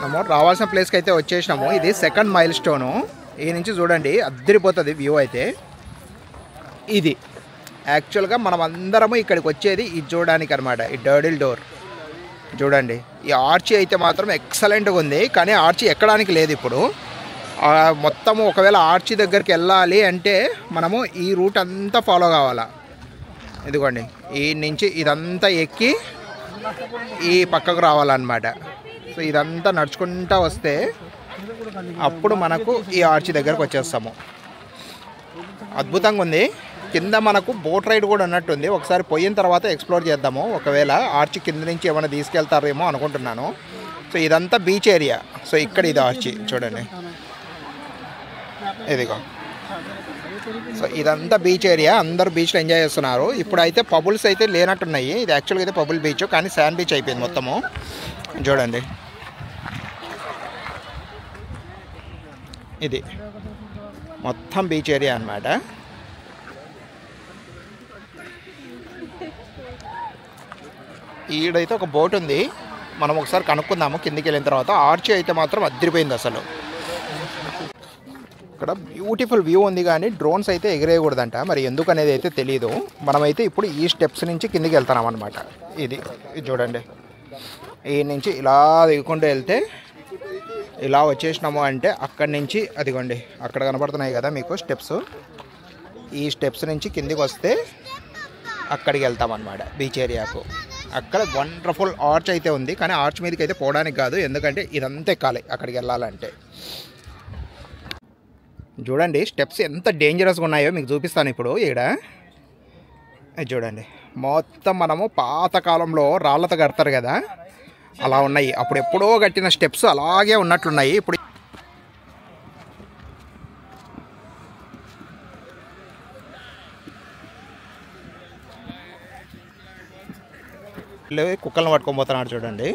మనము రావాల్సిన ప్లేస్కి అయితే వచ్చేసినాము. ఇది సెకండ్ మైల్ స్టోను. ఈ నుంచి చూడండి అద్దరిపోతుంది వ్యూ అయితే. ఇది యాక్చువల్గా మనం అందరము ఇక్కడికి వచ్చేది ఇది చూడడానికి అనమాట. ఈ డర్డిల్ డోర్ చూడండి. ఈ ఆర్చి అయితే మాత్రం ఎక్సలెంట్గా ఉంది, కానీ ఆర్చి ఎక్కడానికి లేదు ఇప్పుడు. మొత్తము ఒకవేళ ఆర్చి దగ్గరికి వెళ్ళాలి అంటే మనము ఈ రూట్ అంతా ఫాలో కావాలా. ఇదిగోండి ఈ నుంచి ఇదంతా ఎక్కి ఈ పక్కకు రావాలన్నమాట. సో ఇదంతా నడుచుకుంటూ వస్తే అప్పుడు మనకు ఈ ఆర్చి దగ్గరకు వచ్చేస్తాము. అద్భుతంగా ఉంది. కింద మనకు బోట్ రైడ్ కూడా ఉన్నట్టుంది. ఒకసారి పోయిన తర్వాత ఎక్స్ప్లోర్ చేద్దాము. ఒకవేళ ఆర్చి కింద నుంచి ఏమైనా తీసుకెళ్తారేమో అనుకుంటున్నాను. సో ఇదంతా బీచ్ ఏరియా. సో ఇక్కడ ఇది ఆర్చి చూడండి, ఇదిగో. సో ఇదంతా బీచ్ ఏరియా, అందరూ బీచ్లో ఎంజాయ్ చేస్తున్నారు. ఇప్పుడైతే పబుల్స్ అయితే లేనట్టున్నాయి. ఇది యాక్చువల్గా అయితే పబుల్ బీచ్, కానీ శాండ్ బీచ్ అయిపోయింది మొత్తము. చూడండి ఇది మొత్తం బీచ్ ఏరియా అన్నమాట. ఈడైతే ఒక బోట్ ఉంది, మనం ఒకసారి కనుక్కుందాము కిందికి వెళ్ళిన తర్వాత. ఆర్చి అయితే మాత్రం అదిరిపోయింది అసలు. ఇక్కడ బ్యూటిఫుల్ వ్యూ ఉంది, కానీ డ్రోన్స్ అయితే ఎగిరేయకూడదంట. మరి ఎందుకు అనేది అయితే తెలీదు. మనమైతే ఇప్పుడు ఈ స్టెప్స్ నుంచి కిందికి వెళ్తున్నాం అనమాట. ఇది చూడండి, ఈ నుంచి ఇలా దిగుకుంటూ వెళ్తే ఇలా వచ్చేసినాము అంటే అక్కడి నుంచి అదిగోండి అక్కడ కనపడుతున్నాయి కదా మీకు స్టెప్స్. ఈ స్టెప్స్ నుంచి కిందికి వస్తే అక్కడికి వెళ్తామన్నమాట బీచ్ ఏరియాకు. అక్కడ వండర్ఫుల్ ఆర్చ్ అయితే ఉంది, కానీ ఆర్చ్ మీదకి అయితే పోవడానికి కాదు, ఎందుకంటే ఇదంతా ఎక్కాలి అక్కడికి వెళ్ళాలంటే. చూడండి స్టెప్స్ ఎంత డేంజరస్గా ఉన్నాయో మీకు చూపిస్తాను ఇప్పుడు. ఇక్కడ చూడండి మొత్తం మనము పాతకాలంలో రాళ్ళతో కడతారు కదా, అలా ఉన్నాయి. అప్పుడు ఎప్పుడో కట్టిన స్టెప్స్ అలాగే ఉన్నట్లున్నాయి. ఇప్పుడు కుక్కలను పట్టుకొని పోతున్నాడు చూడండి.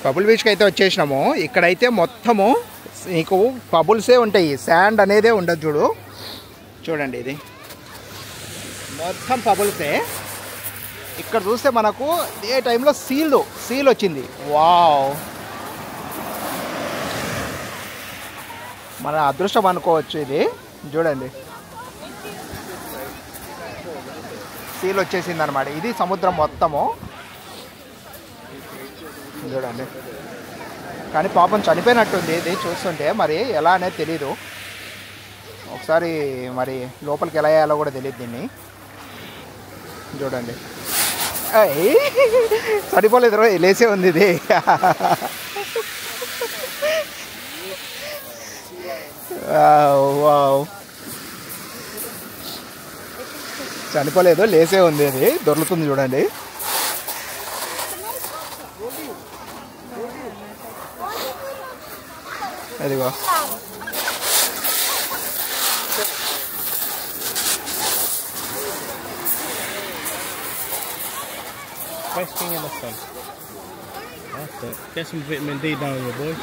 పబుల్ బీచ్కి అయితే వచ్చేసినాము. ఇక్కడైతే మొత్తము మీకు పబుల్సే ఉంటాయి, శాండ్ అనేదే ఉండదు. చూడండి ఇది మొత్తం పబుల్సే. ఇక్కడ చూస్తే మనకు ఏ టైంలో సీల్ వచ్చింది. వావ్, మన అదృష్టం అనుకోవచ్చు ఇది. చూడండి సీల్ వచ్చేసింది అనమాట. ఇది సముద్రం మొత్తము చూడండి. కానీ పాపం చనిపోయినట్టుంది ఇది చూస్తుంటే, మరి ఎలా అనేది తెలీదు. ఒకసారి మరి లోపలికి ఎలా వేయాలో కూడా తెలియదు దీన్ని. చూడండి చనిపోలేదు, లేసే ఉంది ఇది. చనిపోలేదు, లేసే ఉంది. అది దొరుకుతుంది చూడండి. అదిగో Best thing in the sun. That's it. Get some vitamin D down here, boy.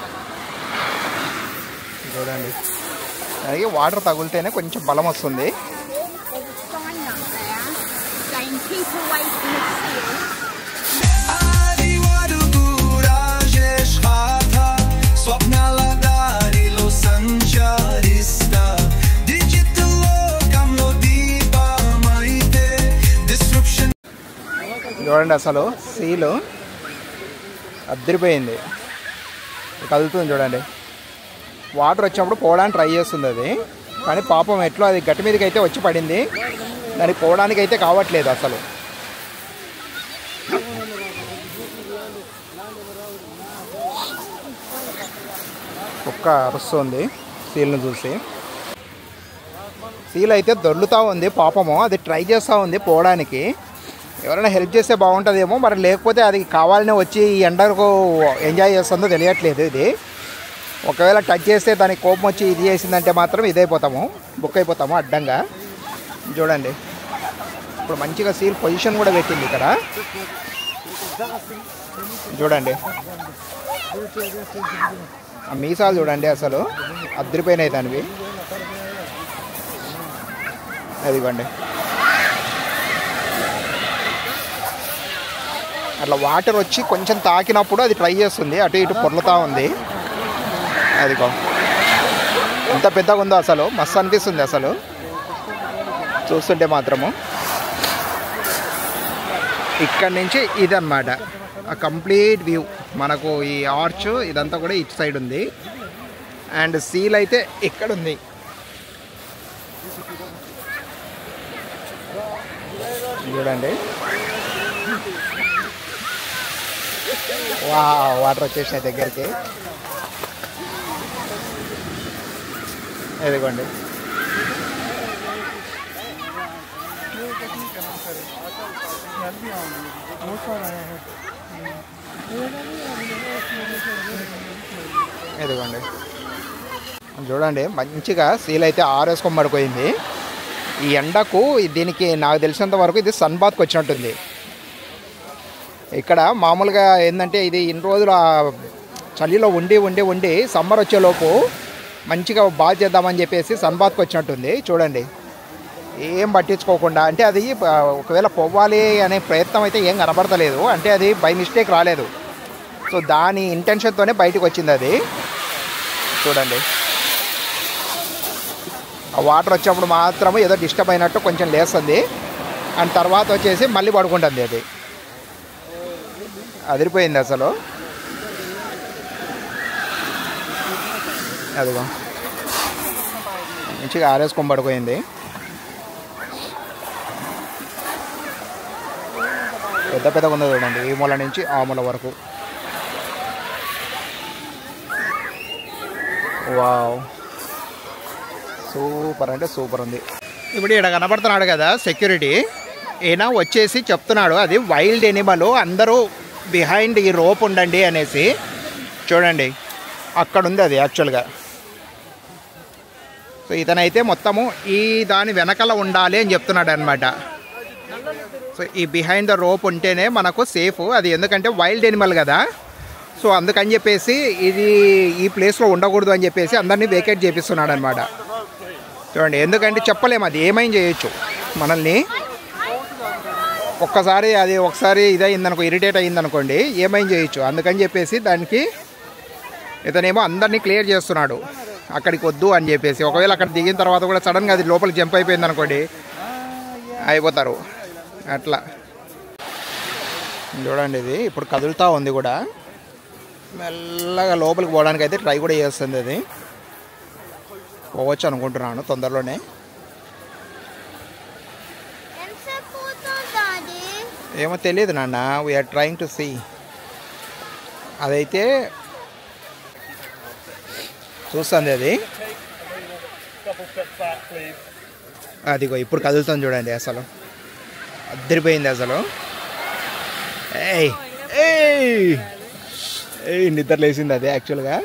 చూడండి అలాగే వాటర్ తగిలితేనే కొంచెం బలం వస్తుంది. చూడండి అసలు సీలు అద్దరిపోయింది, కదులుతుంది చూడండి. వాటర్ వచ్చినప్పుడు పోవడానికి ట్రై చేస్తుంది అది, కానీ పాపం ఎట్లా అది గట్టి మీదకి అయితే వచ్చి పడింది. దానికి పోవడానికి అయితే కావట్లేదు అసలు. కుక్క అరుస్తుంది సీల్ని చూసి. సీల్ అయితే దొర్లుతూ ఉంది పాపము, అది ట్రై చేస్తూ ఉంది పోవడానికి. ఎవరైనా హెల్ప్ చేస్తే బాగుంటుందేమో, మరి లేకపోతే అది కావాలనే వచ్చి ఈ ఎండకు ఎంజాయ్ చేస్తుందో తెలియట్లేదు. ఇది ఒకవేళ టచ్ చేస్తే దానికి కోపం వచ్చి ఇది చేసిందంటే మాత్రం ఇదైపోతాము, బుక్ అయిపోతాము అడ్డంగా. చూడండి ఇప్పుడు మంచిగా సీల్ పొజిషన్ కూడా పెట్టింది ఇక్కడ. చూడండి ఆ మీసాలు చూడండి అసలు అద్దరిపోయినాయి దానివి. అదిగోండి అట్లా వాటర్ వచ్చి కొంచెం తాకినప్పుడు అది ట్రై చేస్తుంది, అటు ఇటు పొర్లుతూ ఉంది. అదిగో ఎంత పెద్దగా ఉందో అసలు, మస్తు అనిపిస్తుంది అసలు చూస్తుంటే మాత్రము. ఇక్కడ నుంచి ఇదన్నమాట ఆ కంప్లీట్ వ్యూ. మనకు ఈ ఆర్చ్ ఇదంతా కూడా ఇటు సైడ్ ఉంది, అండ్ సీల్ అయితే ఇక్కడ ఉంది. చూడండి, వాటర్ వచ్చేసినాయి దగ్గరికి. ఇదిగోండి, ఇదిగోండి చూడండి, మంచిగా సీల్ అయితే ఆరేసుకొని పడిపోయింది. ఈ ఎండకు దీనికి నాకు తెలిసినంత వరకు ఇది సన్ బాత్కి వచ్చినట్టుంది. ఇక్కడ మామూలుగా ఏంటంటే ఇది ఇన్ని రోజులు చలిలో ఉండి ఉండి ఉండి సమ్మర్ వచ్చేలోపు మంచిగా బాత్ చేద్దామని చెప్పేసి సన్ బాత్కి వచ్చినట్టుంది. చూడండి, ఏం పట్టించుకోకుండా, అంటే అది ఒకవేళ పోవాలి అనే ప్రయత్నం అయితే ఏం కనబడతలేదు, అంటే అది బై మిస్టేక్ రాలేదు. సో దాని ఇంటెన్షన్తోనే బయటకు వచ్చింది అది. చూడండి, ఆ వాటర్ వచ్చినప్పుడు మాత్రమే ఏదో డిస్టర్బ్ అయినట్టు కొంచెం లేస్తుంది, అండ్ తర్వాత వచ్చేసి మళ్ళీ పడుకుంటుంది. అది అదిరిపోయింది అసలు. అదిగో మంచిగా ఆరేసుకొని పడిపోయింది. పెద్ద పెద్దగా ఉందో చూడండి, ఈ మూల నుంచి ఆ మూల వరకు. వావ్, సూపర్ అంటే సూపర్ ఉంది. ఇప్పుడు ఇక్కడ కనబడుతున్నాడు కదా సెక్యూరిటీ, ఈయన వచ్చేసి చెప్తున్నాడు అది వైల్డ్ ఎనిమల్, అందరూ బిహైండ్ ఈ రోప్ ఉండండి అనేసి. చూడండి, అక్కడ ఉంది అది యాక్చువల్గా. సో ఇతనైతే మొత్తము ఈ దాని వెనకాల ఉండాలి అని చెప్తున్నాడు అనమాట. సో ఈ బిహైండ్ ద రోప్ ఉంటేనే మనకు సేఫ్, అది ఎందుకంటే వైల్డ్ ఎనిమల్ కదా. సో అందుకని చెప్పేసి ఇది ఈ ప్లేస్లో ఉండకూడదు అని చెప్పేసి అందరినీ వేకేట్ చేపిస్తున్నాడు అనమాట. చూడండి, ఎందుకంటే చెప్పలేము అది ఏమైనా చేయొచ్చు మనల్ని. ఒకసారి ఇదయిందనుకో, ఇరిటేట్ అయ్యిందనుకోండి, ఏమైనా చేయొచ్చు. అందుకని చెప్పేసి దానికి ఇతనేమో అందరినీ క్లియర్ చేస్తున్నాడు అక్కడికి వద్దు అని చెప్పేసి. ఒకవేళ అక్కడ దిగిన తర్వాత కూడా సడన్గా అది లోపలికి జంప్ అయిపోయింది అనుకోండి, అయిపోతారు అట్లా. చూడండి, ఇది ఇప్పుడు కదులుతూ ఉంది కూడా, మెల్లగా లోపలికి పోవడానికి అయితే ట్రై కూడా చేస్తుంది. అది పోవచ్చు అనుకుంటున్నాను తొందరలోనే. ఏమో తెలియదు నాన్న, వీఆర్ ట్రయింగ్ టు సీ. అదైతే చూస్తుంది అది. అదిగో ఇప్పుడు కదులుతుంది చూడండి, అసలు అద్దరిపోయింది అసలు. ఏయ్ ఏయ్ ఏయ్ నిద్ర లేచింది అది యాక్చువల్గా.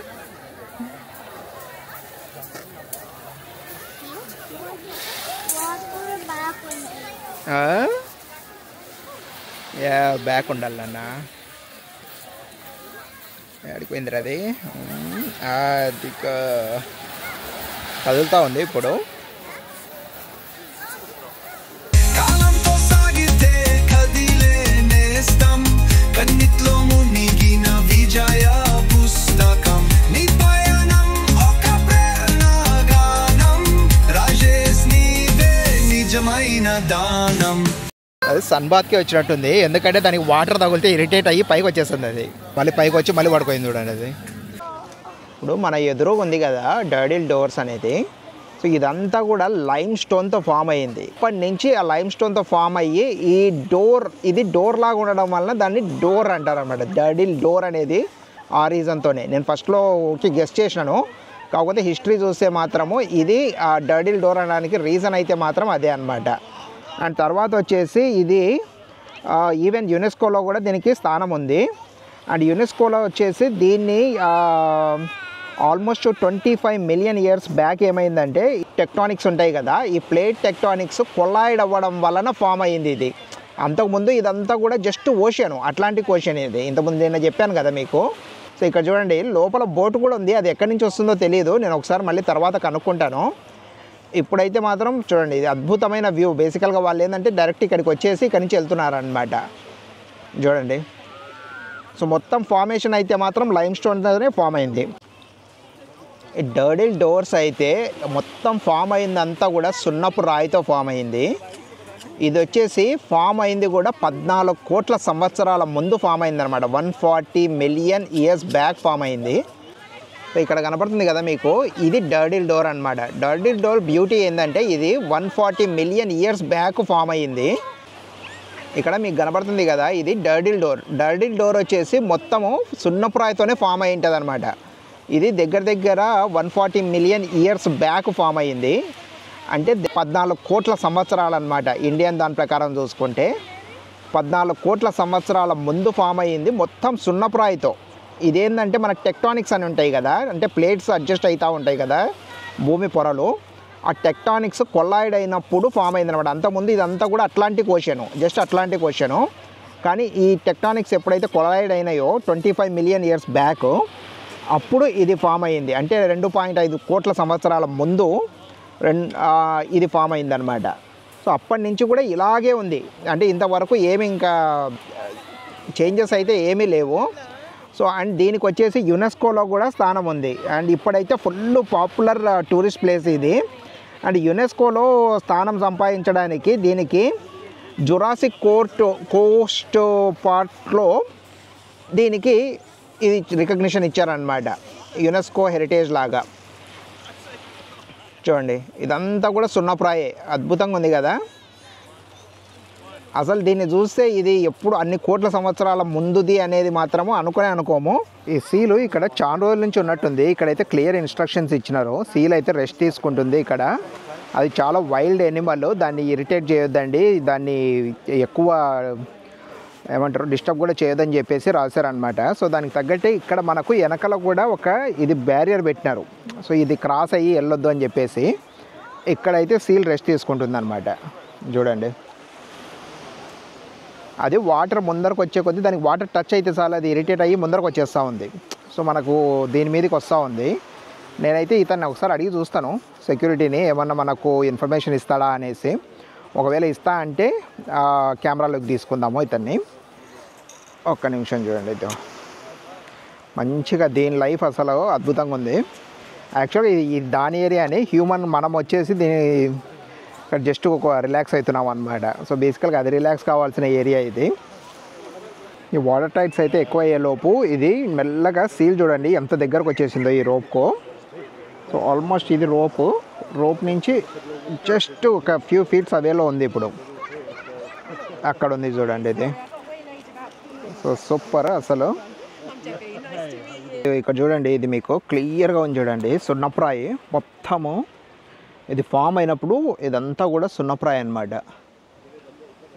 బ్యాక్ ఉండాలన్న. ఆడిపోయింది అది. అది కదులుతూ ఉంది ఇప్పుడు. అది సన్ బాత్కే వచ్చినట్టుంది, ఎందుకంటే దానికి వాటర్ తగిలితే ఇరిటేట్ అయ్యి పైకి వచ్చేస్తుంది. అది మళ్ళీ పైకి వచ్చి మళ్ళీ పడిపోయింది చూడండి. అది ఇప్పుడు మన ఎదురుగా ఉంది కదా డర్డిల్ డోర్స్ అనేది. సో ఇదంతా కూడా లైమ్ స్టోన్తో ఫామ్ అయ్యింది. ఇప్పటి నుంచి ఆ లైమ్ స్టోన్తో ఫామ్ అయ్యి ఈ డోర్, ఇది డోర్ లాగా ఉండడం వలన దాన్ని డోర్ అంటారు అనమాట. డర్డిల్ డోర్ అనేది ఆ రీజన్తోనే. నేను ఫస్ట్లో ఓకే గెస్ట్ చేసినాను, కాకపోతే హిస్టరీ చూస్తే మాత్రము ఇది ఆ డర్డిల్ డోర్ అనడానికి రీజన్ అయితే మాత్రం అదే అనమాట. అండ్ తర్వాత వచ్చేసి ఇది ఈవెన్ యునెస్కోలో కూడా దీనికి స్థానం ఉంది. అండ్ యునెస్కోలో వచ్చేసి దీన్ని ఆల్మోస్ట్ 25 మిలియన్ ఇయర్స్ బ్యాక్ ఏమైందంటే, టెక్టానిక్స్ ఉంటాయి కదా, ఈ ప్లేట్ టెక్టానిక్స్ కొల్లాయిడ్ అవ్వడం వలన ఫామ్ అయ్యింది ఇది. అంతకుముందు ఇదంతా కూడా జస్ట్ ఓషియన్, అట్లాంటిక్ ఓషియన్. ఇది ఇంతకుముందు నేను చెప్పాను కదా మీకు. సో ఇక్కడ చూడండి, లోపల బోట్ కూడా ఉంది, అది ఎక్కడి నుంచి వస్తుందో తెలియదు, నేను ఒకసారి మళ్ళీ తర్వాత కనుక్కుంటాను. ఇప్పుడైతే మాత్రం చూడండి, ఇది అద్భుతమైన వ్యూ. బేసికల్గా వాళ్ళు ఏంటంటే డైరెక్ట్ ఇక్కడికి వచ్చేసి ఇక్కడి నుంచి వెళ్తున్నారనమాట. చూడండి సో మొత్తం ఫార్మేషన్ అయితే మాత్రం లైమ్ స్టోన్తోనే ఫామ్ అయింది. ఈ డర్డిల్ డోర్స్ అయితే మొత్తం ఫామ్ అయిందంతా కూడా సున్నపు రాయితో ఫామ్ అయింది. ఇది వచ్చేసి ఫామ్ అయింది కూడా 14 కోట్ల సంవత్సరాల ముందు ఫామ్ అయిందనమాట. 140 మిలియన్ ఇయర్స్ బ్యాక్ ఫామ్ అయింది. సో ఇక్కడ కనపడుతుంది కదా మీకు, ఇది డర్డిల్ డోర్ అనమాట. డర్డిల్ డోర్ బ్యూటీ ఏంటంటే ఇది 140 మిలియన్ ఇయర్స్ బ్యాక్ ఫామ్ అయ్యింది. ఇక్కడ మీకు కనపడుతుంది కదా, ఇది డర్డిల్ డోర్. డర్డిల్ డోర్ వచ్చేసి మొత్తము సున్నపురాయితోనే ఫామ్ అయి ఉంటుంది అనమాట. ఇది దగ్గర 140 మిలియన్ ఇయర్స్ బ్యాక్ ఫామ్ అయ్యింది. అంటే 14 కోట్ల సంవత్సరాలు అనమాట. ఇండియన్ దాని ప్రకారం చూసుకుంటే 14 కోట్ల సంవత్సరాల ముందు ఫామ్ అయ్యింది మొత్తం సున్నపురాయితో. ఇదేంటంటే మన టెక్టానిక్స్ అని ఉంటాయి కదా, అంటే ప్లేట్స్ అడ్జస్ట్ అవుతూ ఉంటాయి కదా భూమి పొరలు, ఆ టెక్టానిక్స్ కొల్లాయిడ్ అయినప్పుడు ఫామ్ అయింది అనమాట. అంతకుముందు ఇదంతా కూడా Atlantic ocean, just Atlantic ocean. కానీ ఈ టెక్టానిక్స్ ఎప్పుడైతే కొల్లాయిడ్ అయినాయో 25 మిలియన్ ఇయర్స్ బ్యాక్, అప్పుడు ఇది ఫామ్ అయ్యింది. అంటే 2.5 కోట్ల సంవత్సరాల ముందు ఇది ఫామ్ అయిందనమాట. సో అప్పటి నుంచి కూడా ఇలాగే ఉంది. అంటే ఇంతవరకు ఏమి ఇంకా చేంజెస్ అయితే ఏమీ లేవు. సో అండ్ దీనికి వచ్చేసి యునెస్కోలో కూడా స్థానం ఉంది. అండ్ ఇప్పుడైతే ఫుల్ పాపులర్ టూరిస్ట్ ప్లేస్ ఇది. అండ్ యునెస్కోలో స్థానం సంపాదించడానికి దీనికి జురాసిక్ కోస్ట్ పార్ట్లో దీనికి ఇది రికగ్నిషన్ ఇచ్చారనమాట, యునెస్కో హెరిటేజ్ లాగా. చూడండి ఇదంతా కూడా సున్నప్రాయే, అద్భుతంగా ఉంది కదా. అసలు దీన్ని చూస్తే ఇది ఎప్పుడు అన్ని కోట్ల సంవత్సరాల ముందుది అనేది మాత్రము అనుకోము. ఈ సీలు ఇక్కడ చాలా రోజుల నుంచి ఉన్నట్టుంది. ఇక్కడైతే క్లియర్ ఇన్స్ట్రక్షన్స్ ఇచ్చినారు. సీల్ అయితే రెస్ట్ తీసుకుంటుంది ఇక్కడ. అది చాలా వైల్డ్ ఎనిమల్, దాన్ని ఇరిటేట్ చేయొద్దండి, దాన్ని ఎక్కువ ఏమంటారు డిస్టర్బ్ కూడా చేయొద్దని చెప్పేసి రాశారనమాట. సో దానికి తగ్గట్టే ఇక్కడ మనకు వెనకల కూడా ఒక ఇది బ్యారియర్ పెట్టినారు. సో ఇది క్రాస్ అయ్యి వెళ్ళొద్దు అని చెప్పేసి ఇక్కడైతే సీల్ రెస్ట్ తీసుకుంటుంది అనమాట. చూడండి అది వాటర్ ముందరకు వచ్చే కొద్దీ దానికి వాటర్ టచ్ అయితే చాలా అది ఇరిటేట్ అయ్యి ముందరకు వచ్చేస్తూ ఉంది. సో మనకు దీని మీదకి వస్తూ ఉంది. నేనైతే ఇతన్ని ఒకసారి అడిగి చూస్తాను సెక్యూరిటీని, ఏమన్నా మనకు ఇన్ఫర్మేషన్ ఇస్తాడా అనేసి. ఒకవేళ ఇస్తా అంటే కెమెరాలోకి తీసుకుందాము ఇతన్ని. ఒక్క నిమిషం చూడండి, ఇది మంచిగా దీని లైఫ్ అసలు అద్భుతంగా ఉంది. యాక్చువల్గా ఇది దాని ఏరియాని హ్యూమన్, మనం వచ్చేసి దీని ఇక్కడ జస్ట్ ఒక రిలాక్స్ అవుతున్నాం అనమాట. సో బేసికల్గా అది రిలాక్స్ కావాల్సిన ఏరియా ఇది. ఈ వాటర్ టైట్స్ అయితే ఎక్కువ అయ్యేలోపు ఇది మెల్లగా సీల్ చూడండి ఎంత దగ్గరకు వచ్చేసిందో ఈ రోప్కు. సో ఆల్మోస్ట్ ఇది రోప్ నుంచి జస్ట్ ఒక ఫ్యూ ఫీట్స్ అవేలో ఉంది. ఇప్పుడు అక్కడ ఉంది చూడండి ఇది. సో సూపర్ అసలు. ఇక్కడ చూడండి ఇది మీకు క్లియర్గా ఉంది చూడండి, సున్నప్రాయి మొత్తము. ఇది ఫామ్ అయినప్పుడు ఇదంతా కూడా సున్నప్రాయి అన్నమాట.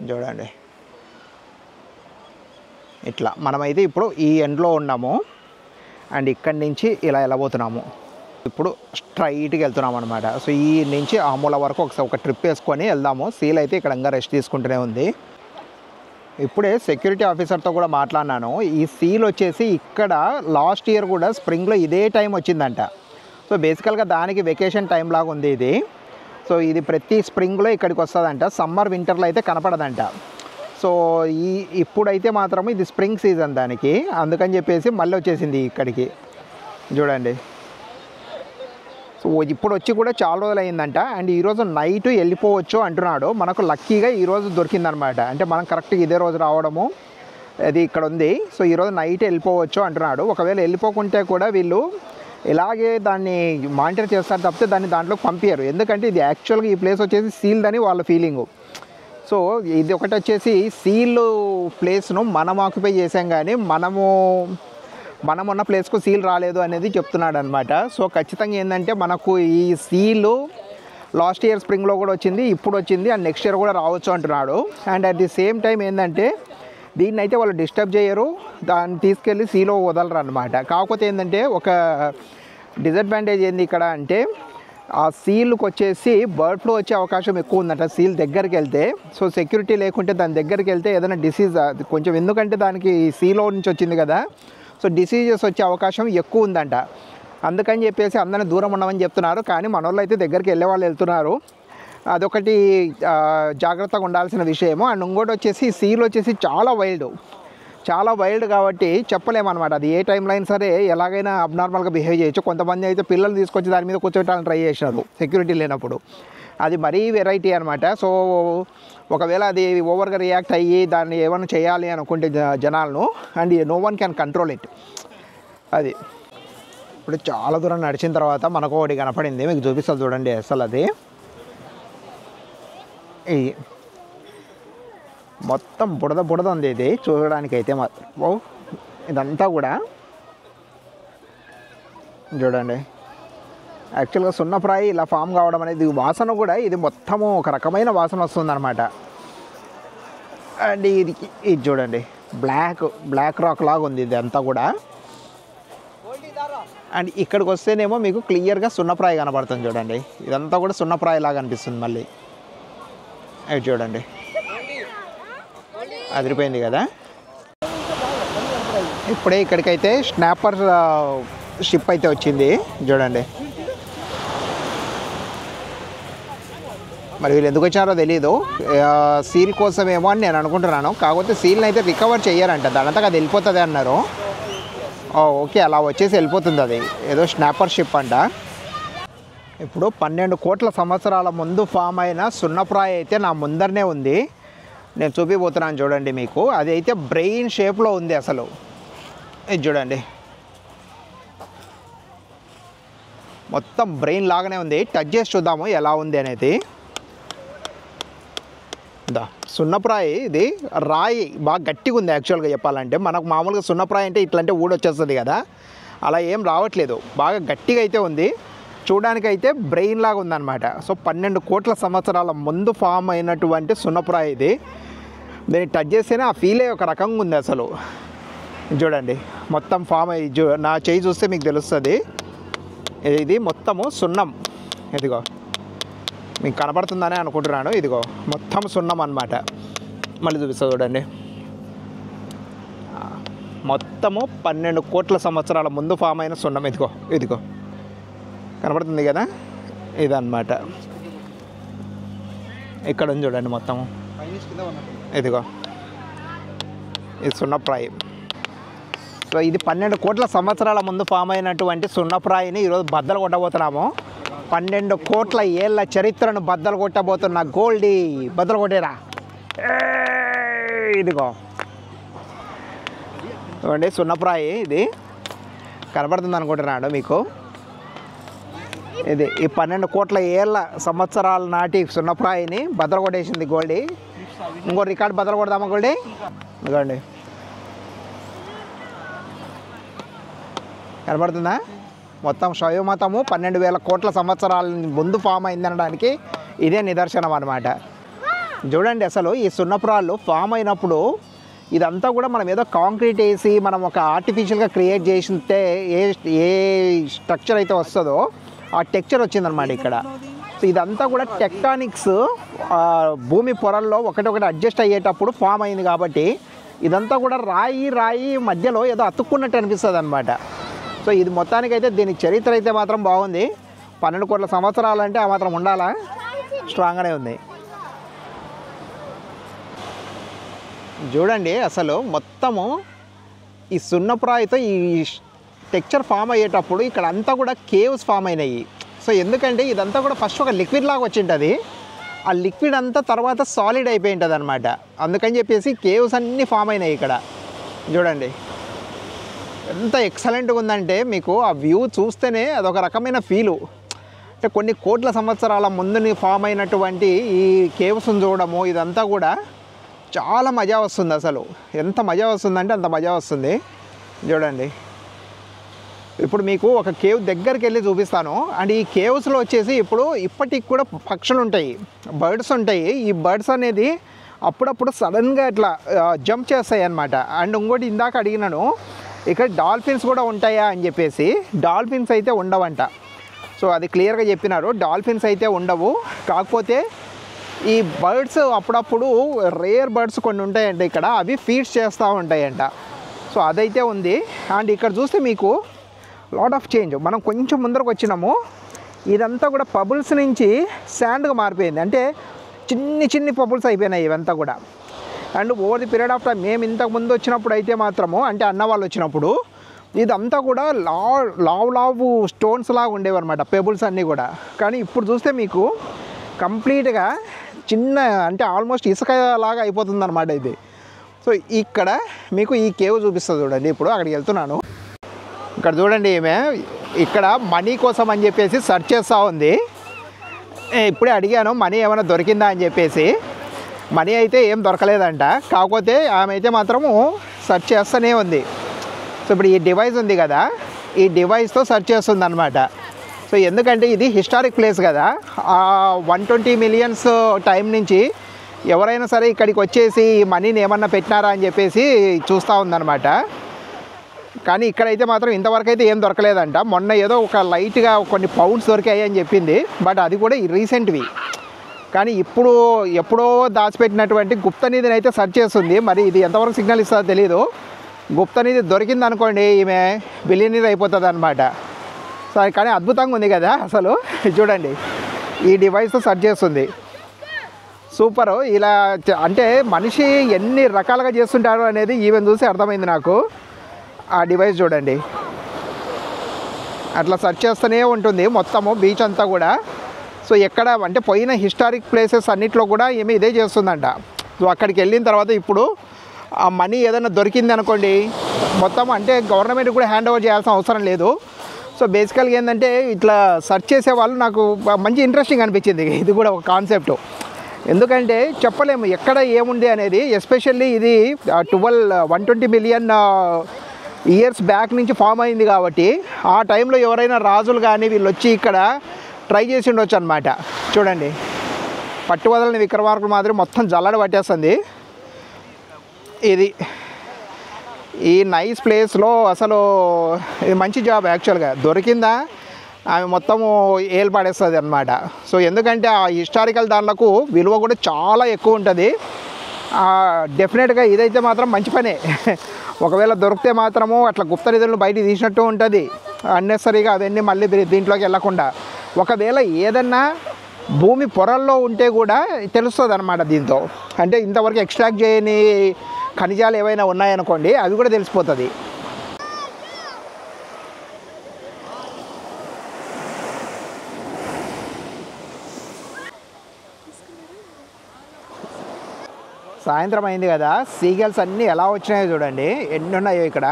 చూడండి ఇట్లా మనమైతే ఇప్పుడు ఈ ఎండ్లో ఉన్నాము. అండ్ ఇక్కడి నుంచి ఇలా వెళ్ళబోతున్నాము. ఇప్పుడు స్ట్రైట్గా వెళ్తున్నాం అనమాట. సో ఈ నుంచి ఆ మూల వరకు ఒక ట్రిప్ వేసుకొని వెళ్దాము. సీల్ అయితే ఇక్కడ ఇంకా రెస్ట్ తీసుకుంటూనే ఉంది. ఇప్పుడే సెక్యూరిటీ ఆఫీసర్తో కూడా మాట్లాడినాను. ఈ సీల్ వచ్చేసి ఇక్కడ లాస్ట్ ఇయర్ కూడా స్ప్రింగ్లో ఇదే టైం వచ్చిందంట. సో బేసికల్గా దానికి వెకేషన్ టైం లాగా ఉంది ఇది. సో ఇది ప్రతి స్ప్రింగ్లో ఇక్కడికి వస్తుందంట, సమ్మర్ వింటర్లో అయితే కనపడదంట. సో ఇప్పుడైతే మాత్రం ఇది స్ప్రింగ్ సీజన్ దానికి, అందుకని చెప్పేసి మళ్ళీ వచ్చేసింది ఇక్కడికి. చూడండి సో ఇప్పుడు వచ్చి కూడా చాలా రోజులు అయిందంట. అండ్ ఈరోజు నైట్ వెళ్ళిపోవచ్చు అంటున్నాడు. మనకు లక్కీగా ఈరోజు దొరికిందనమాట. అంటే మనం కరెక్ట్గా ఇదే రోజు రావడము అది ఇక్కడ ఉంది. సో ఈరోజు నైట్ వెళ్ళిపోవచ్చు అంటున్నాడు. ఒకవేళ వెళ్ళిపోకుంటే కూడా వీళ్ళు ఇలాగే దాన్ని మానిటర్ చేస్తారు తప్పితే దాన్ని దాంట్లోకి పంపించారు. ఎందుకంటే ఇది యాక్చువల్గా ఈ ప్లేస్ వచ్చేసి సీల్డ్ అని వాళ్ళ ఫీలింగు. సో ఇది ఒకటి వచ్చేసి సీల్ ప్లేస్ను మనం ఆక్యుపై చేసాం, కానీ మనం ఉన్న ప్లేస్కు సీల్ రాలేదు అనేది చెప్తున్నాడు అనమాట. సో ఖచ్చితంగా ఏంటంటే మనకు ఈ సీలు లాస్ట్ ఇయర్ స్ప్రింగ్లో కూడా వచ్చింది, ఇప్పుడు వచ్చింది, అండ్ నెక్స్ట్ ఇయర్ కూడా రావచ్చు అంటున్నాడు. And at the same time ఏంటంటే దీన్ని అయితే వాళ్ళు డిస్టర్బ్ చేయరు, దాన్ని తీసుకెళ్ళి సీలో వదలరు అనమాట. కాకపోతే ఏంటంటే ఒక డిసడ్వాంటేజ్ ఏంది ఇక్కడ అంటే ఆ సీల్కి వచ్చేసి బర్డ్ ఫ్లూ వచ్చే అవకాశం ఎక్కువ ఉందంట సీల్ దగ్గరికి వెళ్తే. సో సెక్యూరిటీ లేకుంటే దాని దగ్గరికి వెళ్తే ఏదైనా డిసీజ్ కొంచెం, ఎందుకంటే దానికి సీలో నుంచి వచ్చింది కదా, సో డిసీజెస్ వచ్చే అవకాశం ఎక్కువ ఉందంట. అందుకని చెప్పేసి అందరినీ దూరం ఉండమని చెప్తున్నారు. కానీ మన వాళ్ళు అయితే దగ్గరికి వెళ్ళే వాళ్ళు వెళ్తున్నారు. అదొకటి జాగ్రత్తగా ఉండాల్సిన విషయము. అండ్ ఇంకోటి వచ్చేసి సీల్ వచ్చేసి చాలా వైల్డ్. చాలా వైల్డ్ కాబట్టి చెప్పలేమన్నమాట. అది ఏ టైంలో అయినా సరే ఎలాగైనా అబ్నార్మల్గా బిహేవ్ చేయొచ్చు. కొంతమంది అయితే పిల్లలు తీసుకొచ్చి దాని మీద కూర్చోబెట్టాలని ట్రై చేసినారు సెక్యూరిటీ లేనప్పుడు. అది మరీ వెరైటీ అనమాట. సో ఒకవేళ అది ఓవర్గా రియాక్ట్ అయ్యి దాన్ని ఏమైనా చేయాలి అనుకుంటే జనాలను, and no one can control it. అది ఇప్పుడు చాలా దూరం నడిచిన తర్వాత మనకు ఒకటి కనపడింది, మీకు చూపిస్తుంది చూడండి. అసలు అది ఈ మొత్తం బుడద బుడద ఉంది ఇది చూడడానికైతే మాత్రం. ఇదంతా కూడా చూడండి, యాక్చువల్గా సున్నప్రాయి ఇలా ఫామ్ కావడం అనేది వాసన కూడా ఇది మొత్తము ఒక రకమైన వాసన వస్తుందన్నమాట. అండ్ ఇది చూడండి, బ్లాక్ రాక్ లాగా ఉంది ఇది అంతా కూడా. అండ్ ఇక్కడికి వస్తేనేమో మీకు క్లియర్గా సున్నప్రాయి కనబడుతుంది చూడండి. ఇదంతా కూడా సున్నప్రాయి లాగా అనిపిస్తుంది. మళ్ళీ అది చూడండి, అదిరిపోయింది కదా. ఇప్పుడే ఇక్కడికైతే స్నాపర్ షిప్ అయితే వచ్చింది చూడండి. మరి వీళ్ళు ఎందుకు వచ్చారో తెలీదు, సీల్ కోసమేమో అని నేను అనుకుంటున్నాను. కాకపోతే సీల్ని అయితే రికవర్ చెయ్యారంట, దానంతగా అది వెళ్ళిపోతుంది అన్నారు. ఓకే, అలా వచ్చేసి వెళ్ళిపోతుంది. అది ఏదో స్నాపర్ షిప్ అంట. ఇప్పుడు 12 కోట్ల సంవత్సరాల ముందు ఫామ్ అయిన సున్నప్రాయి అయితే నా ముందరనే ఉంది. నేను చూపిపోతున్నాను చూడండి మీకు. అది అయితే బ్రెయిన్ షేప్లో ఉంది అసలు. ఇది చూడండి, మొత్తం బ్రెయిన్ లాగానే ఉంది. టచ్ చేసి చూద్దాము ఎలా ఉంది అనేది. సున్నప్రాయి ఇది రాయి బాగా గట్టిగా ఉంది. యాక్చువల్గా చెప్పాలంటే మనకు మామూలుగా సున్నప్రాయి అంటే ఇట్లంటే ఊడొచ్చేస్తుంది కదా, అలా ఏం రావట్లేదు. బాగా గట్టిగా అయితే ఉంది. చూడడానికైతే బ్రెయిన్ లాగా ఉందన్నమాట. సో 12 కోట్ల సంవత్సరాల ముందు ఫామ్ అయినటువంటి సున్నప్రాయి ఇది. దీన్ని టచ్ చేస్తేనే ఆ ఫీలే ఒక రకంగా ఉంది అసలు. చూడండి, మొత్తం ఫామ్ అయ్యి నా చేయి చూస్తే మీకు తెలుస్తుంది. ఇది మొత్తము సున్నం. ఇదిగో మీకు కనబడుతుందని అనుకుంటున్నాను. ఇదిగో మొత్తం సున్నం అన్నమాట. మళ్ళీ చూపిస్తా చూడండి. మొత్తము 12 కోట్ల సంవత్సరాల ముందు ఫామ్ అయిన సున్నం. ఇదిగో కనబడుతుంది కదా, ఇదన్నమాట. ఇక్కడ ఉంది చూడండి మొత్తము. ఇదిగో ఇది సున్నప్రాయి. సో ఇది 12 కోట్ల సంవత్సరాల ముందు ఫామ్ అయినటువంటి సున్నప్రాయిని ఈరోజు బద్దలు కొట్టబోతున్నాము. 12 కోట్ల ఏళ్ళ చరిత్రను బద్దలు కొట్టబోతున్న గోల్డీ. బద్దలు కొట్టేరా. ఇదిగో చూడండి, సున్నప్రాయి ఇది కనబడుతుంది అనుకుంటున్నాడు మీకు. ఇది ఈ 12 కోట్ల ఏళ్ళ సంవత్సరాల నాటి సున్నప్రాయిని బద్దలు కొట్టేసింది గోల్డీ. ఇంకో రికార్డు బద్దలు కొడదామా గోల్డీ? ఇదిగోండి, కనబడుతుందా? మొత్తం శైవమతము 12,000 కోట్ల సంవత్సరాల ముందు ఫామ్ అయిందనడానికి ఇదే నిదర్శనం అన్నమాట. చూడండి, అసలు ఈ సున్నప్రాళ్ళు ఫామ్ అయినప్పుడు ఇదంతా కూడా మనం ఏదో కాంక్రీట్ వేసి మనం ఒక ఆర్టిఫిషియల్గా క్రియేట్ చేసితే ఏ స్ట్రక్చర్ అయితే వస్తుందో ఆ టెక్స్చర్ వచ్చిందనమాట ఇక్కడ. సో ఇదంతా కూడా టెక్టానిక్స్ భూమి పొరల్లో ఒకటి అడ్జస్ట్ అయ్యేటప్పుడు ఫామ్ అయింది కాబట్టి ఇదంతా కూడా రాయి మధ్యలో ఏదో అతుక్కున్నట్టు అనిపిస్తుంది అనమాట. సో ఇది మొత్తానికైతే దీని చరిత్ర అయితే మాత్రం బాగుంది. 12 కోట్ల సంవత్సరాలంటే ఆ మాత్రం ఉండాలా, స్ట్రాంగ్గానే ఉంది. చూడండి, అసలు మొత్తము ఈ సున్నప్రాయితో ఈ టెక్స్చర్ ఫామ్ అయ్యేటప్పుడు ఇక్కడ అంతా కూడా కేవ్స్ ఫామ్ అయినాయి. సో ఎందుకంటే ఇదంతా కూడా ఫస్ట్ ఒక లిక్విడ్ లాగా వచ్చింటుంది. ఆ లిక్విడ్ అంతా తర్వాత సాలిడ్ అయిపోయి ఉంటుంది అనమాట. అందుకని చెప్పేసి కేవ్స్ అన్నీ ఫామ్ అయినాయి ఇక్కడ. చూడండి ఎంత ఎక్సలెంట్గా ఉందంటే మీకు ఆ వ్యూ చూస్తేనే అదొక రకమైన ఫీలు. అంటే కొన్ని కోట్ల సంవత్సరాల ముందుని ఫామ్ అయినటువంటి ఈ కేవ్స్ని చూడడము ఇదంతా కూడా చాలా మజా వస్తుంది. అసలు ఎంత మజా వస్తుందంటే అంత మజా వస్తుంది. చూడండి, ఇప్పుడు మీకు ఒక కేవ్ దగ్గరికి వెళ్ళి చూపిస్తాను. అండ్ ఈ కేవ్స్లో వచ్చేసి ఇప్పటికి కూడా పక్షులు ఉంటాయి, బర్డ్స్ ఉంటాయి. ఈ బర్డ్స్ అనేది అప్పుడప్పుడు సడన్గా ఇట్లా జంప్ చేస్తాయి అన్నమాట. అండ్ ఇంకోటి ఇందాక అడిగినాను, ఇక్కడ డాల్ఫిన్స్ కూడా ఉంటాయా అని చెప్పేసి. డాల్ఫిన్స్ అయితే ఉండవంట. సో అది క్లియర్గా చెప్పినారు, డాల్ఫిన్స్ అయితే ఉండవు. కాకపోతే ఈ బర్డ్స్ అప్పుడప్పుడు రేర్ బర్డ్స్ కొన్ని ఉంటాయంట ఇక్కడ, అవి ఫీడ్స్ చేస్తూ ఉంటాయంట. సో అదైతే ఉంది. అండ్ ఇక్కడ చూస్తే మీకు లాట్ ఆఫ్ చేంజ్. మనం కొంచెం ముందరకు వచ్చినాము, ఇదంతా కూడా పబుల్స్ నుంచి శాండ్గా మారిపోయింది. అంటే చిన్ని పబుల్స్ అయిపోయినాయి ఇవంతా కూడా. And over the period of time మేము ఇంతకు ముందు వచ్చినప్పుడు అయితే మాత్రము, అంటే అన్న వాళ్ళు వచ్చినప్పుడు ఇదంతా కూడా లావ్ స్టోన్స్ లాగా ఉండేవి అనమాట, పెబుల్స్ అన్నీ కూడా. కానీ ఇప్పుడు చూస్తే మీకు కంప్లీట్గా చిన్న, అంటే ఆల్మోస్ట్ ఇసుక లాగా అయిపోతుంది అనమాట ఇది. సో ఇక్కడ మీకు ఈ కేవ్ చూపిస్తుంది చూడండి. ఇప్పుడు అక్కడికి వెళ్తున్నాను. ఇక్కడ చూడండి, ఈమె ఇక్కడ మనీ కోసం అని చెప్పేసి సెర్చ్ చేస్తూ ఉంది. ఇప్పుడే అడిగాను మనీ ఏమైనా దొరికిందా అని చెప్పేసి. మనీ అయితే ఏం దొరకలేదంట. కాకపోతే ఆమె అయితే మాత్రము సెర్చ్ చేస్తూనే ఉంది. సో ఇప్పుడు ఈ డివైస్ ఉంది కదా, ఈ డివైస్తో సెర్చ్ చేస్తుంది అనమాట. సో ఎందుకంటే ఇది హిస్టారిక్ ప్లేస్ కదా, 120 మిలియన్స్ టైం నుంచి ఎవరైనా సరే ఇక్కడికి వచ్చేసి ఈ మనీని ఏమన్నా పెట్టినారా అని చెప్పేసి చూస్తూ ఉందన్నమాట. కానీ ఇక్కడైతే మాత్రం ఇంతవరకు అయితే ఏం దొరకలేదంట. మొన్న ఏదో ఒక లైట్గా కొన్ని పౌండ్స్ దొరికాయి అని చెప్పింది, బట్ అది కూడా రీసెంట్వి. కానీ ఇప్పుడు ఎప్పుడో దాచిపెట్టినటువంటి గుప్త నిధిని అయితే సెర్చ్ చేస్తుంది. మరి ఇది ఎంతవరకు సిగ్నల్ ఇస్తుందో తెలీదు. గుప్త నిధి దొరికింది అనుకోండి, ఈమె బిలియనీర్ అయిపోతుంది అనమాట. సరే, కానీ అద్భుతంగా ఉంది కదా అసలు. చూడండి, ఈ డివైస్తో సెర్చ్ చేస్తుంది. సూపరు. ఇలా అంటే మనిషి ఎన్ని రకాలుగా చేస్తుంటారు అనేది ఈవెన్ చూసి అర్థమైంది నాకు. ఆ డివైస్ చూడండి, అట్లా సెర్చ్ చేస్తూనే ఉంటుంది మొత్తము బీచ్ అంతా కూడా. సో ఎక్కడ అంటే పోయిన హిస్టారిక్ ప్లేసెస్ అన్నిట్లో కూడా ఏమి ఇదే చేస్తుందంట. సో అక్కడికి వెళ్ళిన తర్వాత ఇప్పుడు ఆ మనీ ఏదైనా దొరికింది అనుకోండి, మొత్తం అంటే గవర్నమెంట్ కూడా హ్యాండ్ ఓవర్ చేయాల్సిన అవసరం లేదు. సో బేసికల్గా ఏంటంటే ఇట్లా సెర్చ్ చేసే వాళ్ళు నాకు మంచి ఇంట్రెస్టింగ్ అనిపించింది. ఇది కూడా ఒక కాన్సెప్ట్. ఎందుకంటే చెప్పలేము ఎక్కడ ఏముంది అనేది. ఎస్పెషల్లీ ఇది 120 మిలియన్ ఇయర్స్ బ్యాక్ నుంచి ఫామ్ అయింది కాబట్టి ఆ టైంలో ఎవరైనా రాజులు కానీ వీళ్ళు వచ్చి ఇక్కడ ట్రై చేసి ఉండొచ్చు అనమాట. చూడండి, పట్టువదలని విక్రమార్కుడు మాదిరి మొత్తం జల్లడ పట్టేస్తుంది. ఇది ఈ నైస్ ప్లేస్లో అసలు ఇది మంచి జాబ్ యాక్చువల్గా. దొరికిందా ఆమె మొత్తము ఏలు పడేస్తుంది అనమాట. సో ఎందుకంటే ఆ హిస్టారికల్ దానిలకు విలువ కూడా చాలా ఎక్కువ ఉంటుంది. డెఫినెట్గా ఇదైతే మాత్రం మంచి పనే. ఒకవేళ దొరికితే మాత్రము అట్లా గుప్త నిధులను బయట తీసినట్టు ఉంటుంది. అన్నెసరీగా అవన్నీ మళ్ళీ దీంట్లోకి వెళ్ళకుండా. ఒకవేళ ఏదన్నా భూమి పొరల్లో ఉంటే కూడా తెలుస్తుంది అనమాట దీంతో. అంటే ఇంతవరకు ఎక్స్ట్రాక్ట్ చేయని ఖనిజాలు ఏవైనా ఉన్నాయనుకోండి, అవి కూడా తెలిసిపోతుంది. సాయంత్రం అయింది కదా, సీగల్స్ అన్నీ ఎలా వచ్చినాయో చూడండి. ఎన్ని ఉన్నాయో ఇక్కడ,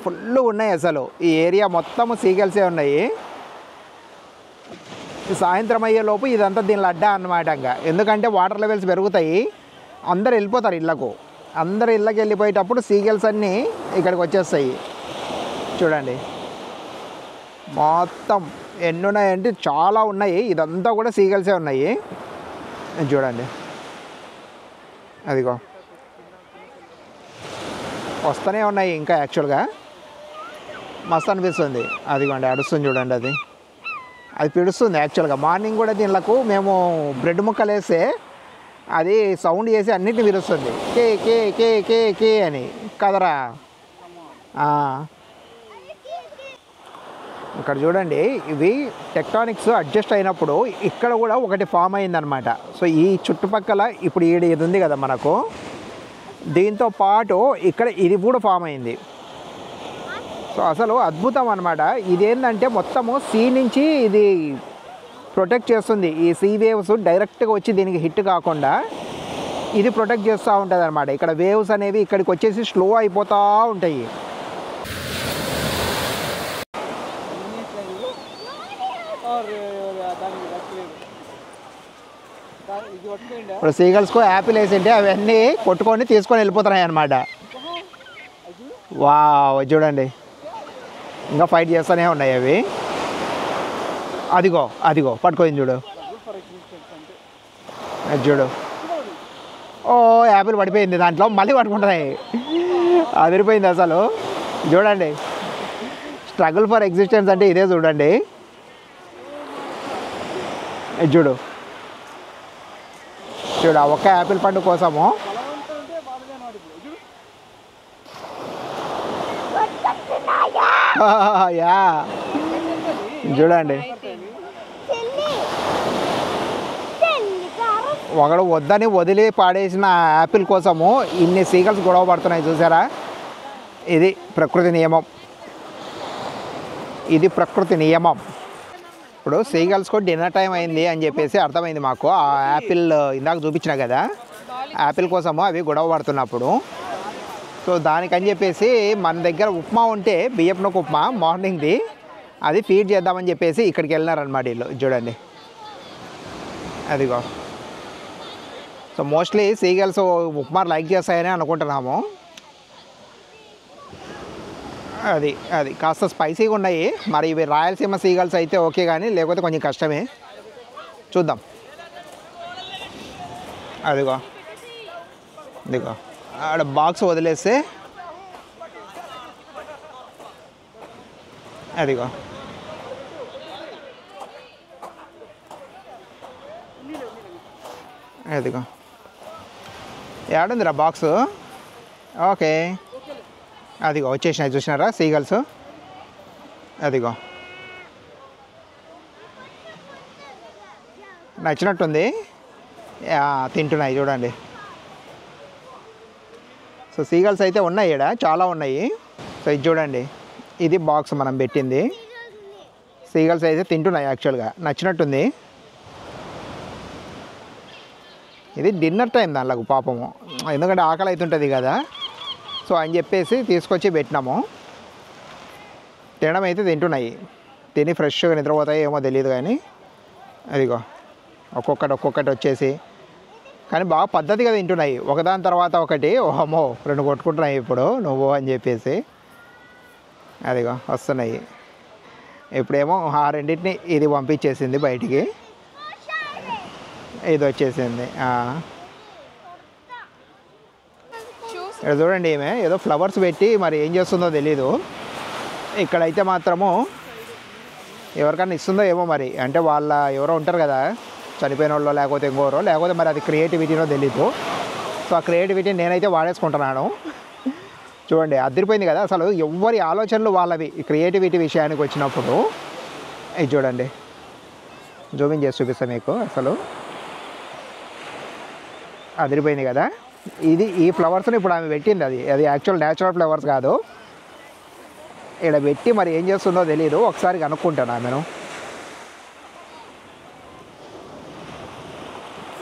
ఫుల్ ఉన్నాయి అసలు. ఈ ఏరియా మొత్తము సీగల్సే ఉన్నాయి. సాయంత్రం అయ్యేలోపు ఇదంతా దీనిలో అడ్డా అన్నమాట. ఇంకా ఎందుకంటే వాటర్ లెవెల్స్ పెరుగుతాయి, అందరు వెళ్ళిపోతారు ఇళ్ళకు. అందరు ఇళ్ళకి వెళ్ళిపోయేటప్పుడు సీగల్స్ అన్నీ ఇక్కడికి వచ్చేస్తాయి. చూడండి మొత్తం ఎన్ని ఉన్నాయంటే చాలా ఉన్నాయి. ఇదంతా కూడా సీగల్సే ఉన్నాయి. చూడండి, అదిగో వస్తూనే ఉన్నాయి ఇంకా. యాక్చువల్గా మస్తు అనిపిస్తుంది. అదిగోండి అడుస్తుంది చూడండి, అది పిడుస్తుంది యాక్చువల్గా. మార్నింగ్ కూడా దీనిలకు మేము బ్రెడ్ ముక్కలు వేస్తే అది సౌండ్ చేసి అన్నిటిని విరుస్తుంది, కే కే కే కే కే అని కదరా. ఇక్కడ చూడండి, ఇవి టెక్టానిక్స్ అడ్జస్ట్ అయినప్పుడు ఇక్కడ కూడా ఒకటి ఫామ్ అయిందనమాట. సో ఈ చుట్టుపక్కల ఇప్పుడు ఇది ఉంది కదా మనకు, దీంతో పాటు ఇక్కడ ఇది కూడా ఫామ్ అయింది. సో అసలు అద్భుతం అనమాట. ఇదేంటంటే మొత్తము సీ నుంచి ఇది ప్రొటెక్ట్ చేస్తుంది. ఈ సీ వేవ్స్ డైరెక్ట్గా వచ్చి దీనికి హిట్ కాకుండా ఇది ప్రొటెక్ట్ చేస్తూ ఉంటుంది అనమాట. ఇక్కడ వేవ్స్ అనేవి ఇక్కడికి వచ్చేసి స్లో అయిపోతూ ఉంటాయి. ఇప్పుడు సీగల్స్కు యాపిల్ వేసింటే అవన్నీ కొట్టుకొని తీసుకొని వెళ్ళిపోతున్నాయి అన్నమాట. వావ్, చూడండి ఇంకా ఫైట్ చేస్తూనే ఉన్నాయి అవి. అదిగో అదిగో పట్టుకోయింది చూడు, అది చూడు. ఓ యాపిల్ పడిపోయింది దాంట్లో, మళ్ళీ పట్టుకుంటున్నాయి. అదిరిపోయింది అసలు. చూడండి, స్ట్రగుల్ ఫర్ ఎగ్జిస్టెన్స్ అంటే ఇదే చూడండి. చూడు చూడు, ఆ ఒక్క యాపిల్ పండు కోసము యా చూడండి. ఒకడు వద్దని వదిలి పాడేసిన యాపిల్ కోసము ఇన్ని సీగల్స్ గొడవ పడుతున్నాయి చూసారా. ఇది ప్రకృతి నియమం, ఇది ప్రకృతి నియమం. ఇప్పుడు సీగల్స్కు డిన్నర్ టైం అయింది అని చెప్పేసి అర్థమైంది మాకు. ఆ యాపిల్ ఇందాక చూపించిన కదా, యాపిల్ కోసము అవి గొడవ పడుతున్నప్పుడు. సో దానికని చెప్పేసి మన దగ్గర ఉప్మా ఉంటే బియ్యపు నూక ఉప్మా మార్నింగ్ది, అది ఫీడ్ చేద్దామని చెప్పేసి ఇక్కడికి వెళ్ళినారనమాట వీళ్ళు. చూడండి అదిగో. So mostly seagulls upma like చేస్తాయని అనుకుంటున్నాము. అది అది కాస్త స్పైసీగా ఉన్నాయి. మరి ఇవి రాయలసీమ సీగల్స్ అయితే ఓకే, కానీ లేకపోతే కొంచెం కష్టమే. చూద్దాం. అదిగో అదిగో ఆడ బాక్స్ వదిలేస్తే అదిగో. అదిగో ఏడుందిరా బాక్సు. ఓకే అదిగో వచ్చేసినాయి చూసినారా సీగల్స్. అదిగో నచ్చినట్టుంది, తింటున్నాయి చూడండి. సో సీగల్స్ అయితే ఉన్నాయి ఇక్కడ, చాలా ఉన్నాయి. సో ఇది చూడండి, ఇది బాక్స్ మనం పెట్టింది. సీగల్స్ అయితే తింటున్నాయి, యాక్చువల్గా నచ్చినట్టుంది. ఇది డిన్నర్ టైం దానిలో పాపము, ఎందుకంటే ఆకలి అవుతుంటుంది కదా. సో అని చెప్పేసి తీసుకొచ్చి పెట్టినాము. తినడం అయితే తింటున్నాయి, తిని ఫ్రెష్గా నిద్రపోతాయి ఏమో తెలియదు కానీ. అదిగో ఒక్కొక్కటి వచ్చేసి, కానీ బాగా పద్ధతిగా తింటున్నాయి, ఒకదాని తర్వాత ఒకటి. ఓహమ్మో 2 కొట్టుకుంటున్నాయి ఇప్పుడు నువ్వు అని చెప్పేసి. అదిగో వస్తున్నాయి. ఇప్పుడేమో ఆ రెండింటిని ఇది పంపించేసింది బయటికి, ఇది వచ్చేసింది. ఇక్కడ చూడండి, ఈమె ఏదో ఫ్లవర్స్ పెట్టి మరి ఏం చేస్తుందో తెలీదు. ఇక్కడైతే మాత్రము ఎవరికన్నా ఇస్తుందో ఏమో మరి, అంటే వాళ్ళ ఎవరో ఉంటారు కదా చనిపోయిన వాళ్ళు, లేకపోతే ఇంకోరో, లేకపోతే మరి అది క్రియేటివిటీనో తెలీదు. సో ఆ క్రియేటివిటీ నేనైతే వాడేసుకుంటున్నాను. చూడండి అదిరిపోయింది కదా. అసలు ఎవరి ఆలోచనలు వాళ్ళవి క్రియేటివిటీ విషయానికి వచ్చినప్పుడు. ఇది చూడండి, జూమింగ్ చేసి చూపిస్తాను మీకు. అసలు అదిరిపోయింది కదా. ఇది ఈ ఫ్లవర్స్ని ఇప్పుడు ఆమె పెట్టింది, అది యాక్చువల్ న్యాచురల్ ఫ్లవర్స్ కాదు. ఇక్కడ పెట్టి మరి ఏం చేస్తుందో తెలీదు, ఒకసారి కనుక్కుంటాను ఆమెను.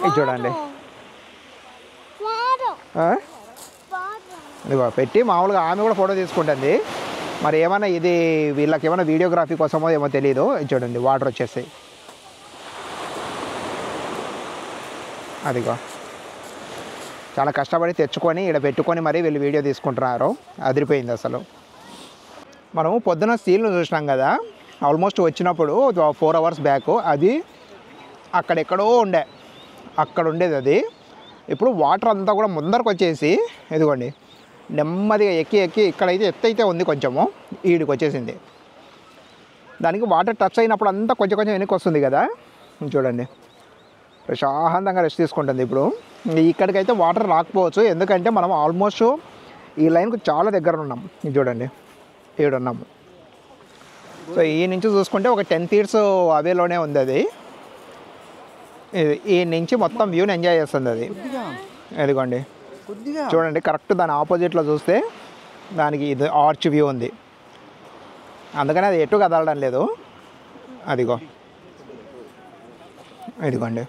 ఇది చూడండి, ఇదిగో పెట్టి మామూలుగా ఆమె కూడా ఫోటో తీసుకుంటుంది. మరి ఏమైనా ఇది వీళ్ళకి ఏమైనా వీడియోగ్రఫీ కోసమో ఏమో తెలీదు. ఇది చూడండి వాటర్ వచ్చేస్తాయి. అదిగో చాలా కష్టపడి తెచ్చుకొని ఇక్కడ పెట్టుకొని మరి వీళ్ళు వీడియో తీసుకుంటున్నారు. అదిరిపోయింది అసలు. మనము పొద్దున స్టీల్ను చూసినాం కదా, ఆల్మోస్ట్ వచ్చినప్పుడు 4 hours బ్యాక్. అది అక్కడెక్కడో అక్కడ ఉండేది అది. ఇప్పుడు వాటర్ అంతా కూడా ముందరకు వచ్చేసి ఇదిగోండి నెమ్మదిగా ఎక్కి ఇక్కడైతే ఎత్తైతే ఉంది, కొంచెము ఈడికి వచ్చేసింది. దానికి వాటర్ టచ్ అయినప్పుడు అంతా కొంచెం వెనక్కి వస్తుంది కదా. చూడండి ప్రశాంతంగా రెస్ట్ తీసుకుంటుంది. ఇప్పుడు ఇక్కడికైతే వాటర్ రాకపోవచ్చు, ఎందుకంటే మనం ఆల్మోస్ట్ ఈ లైన్కు చాలా దగ్గర ఉన్నాం. చూడండి ఈడున్నాము. సో ఈ నుంచి చూసుకుంటే ఒక 10 feet అవేలోనే ఉంది అది. ఈ నుంచి మొత్తం వ్యూని ఎంజాయ్ చేస్తుంది అది. ఇదిగోండి చూడండి, కరెక్ట్ దాని ఆపోజిట్లో చూస్తే దానికి ఇది ఆర్చ్ వ్యూ ఉంది, అందుకని అది ఎటు కదలడం లేదు. అదిగో ఇదిగోండి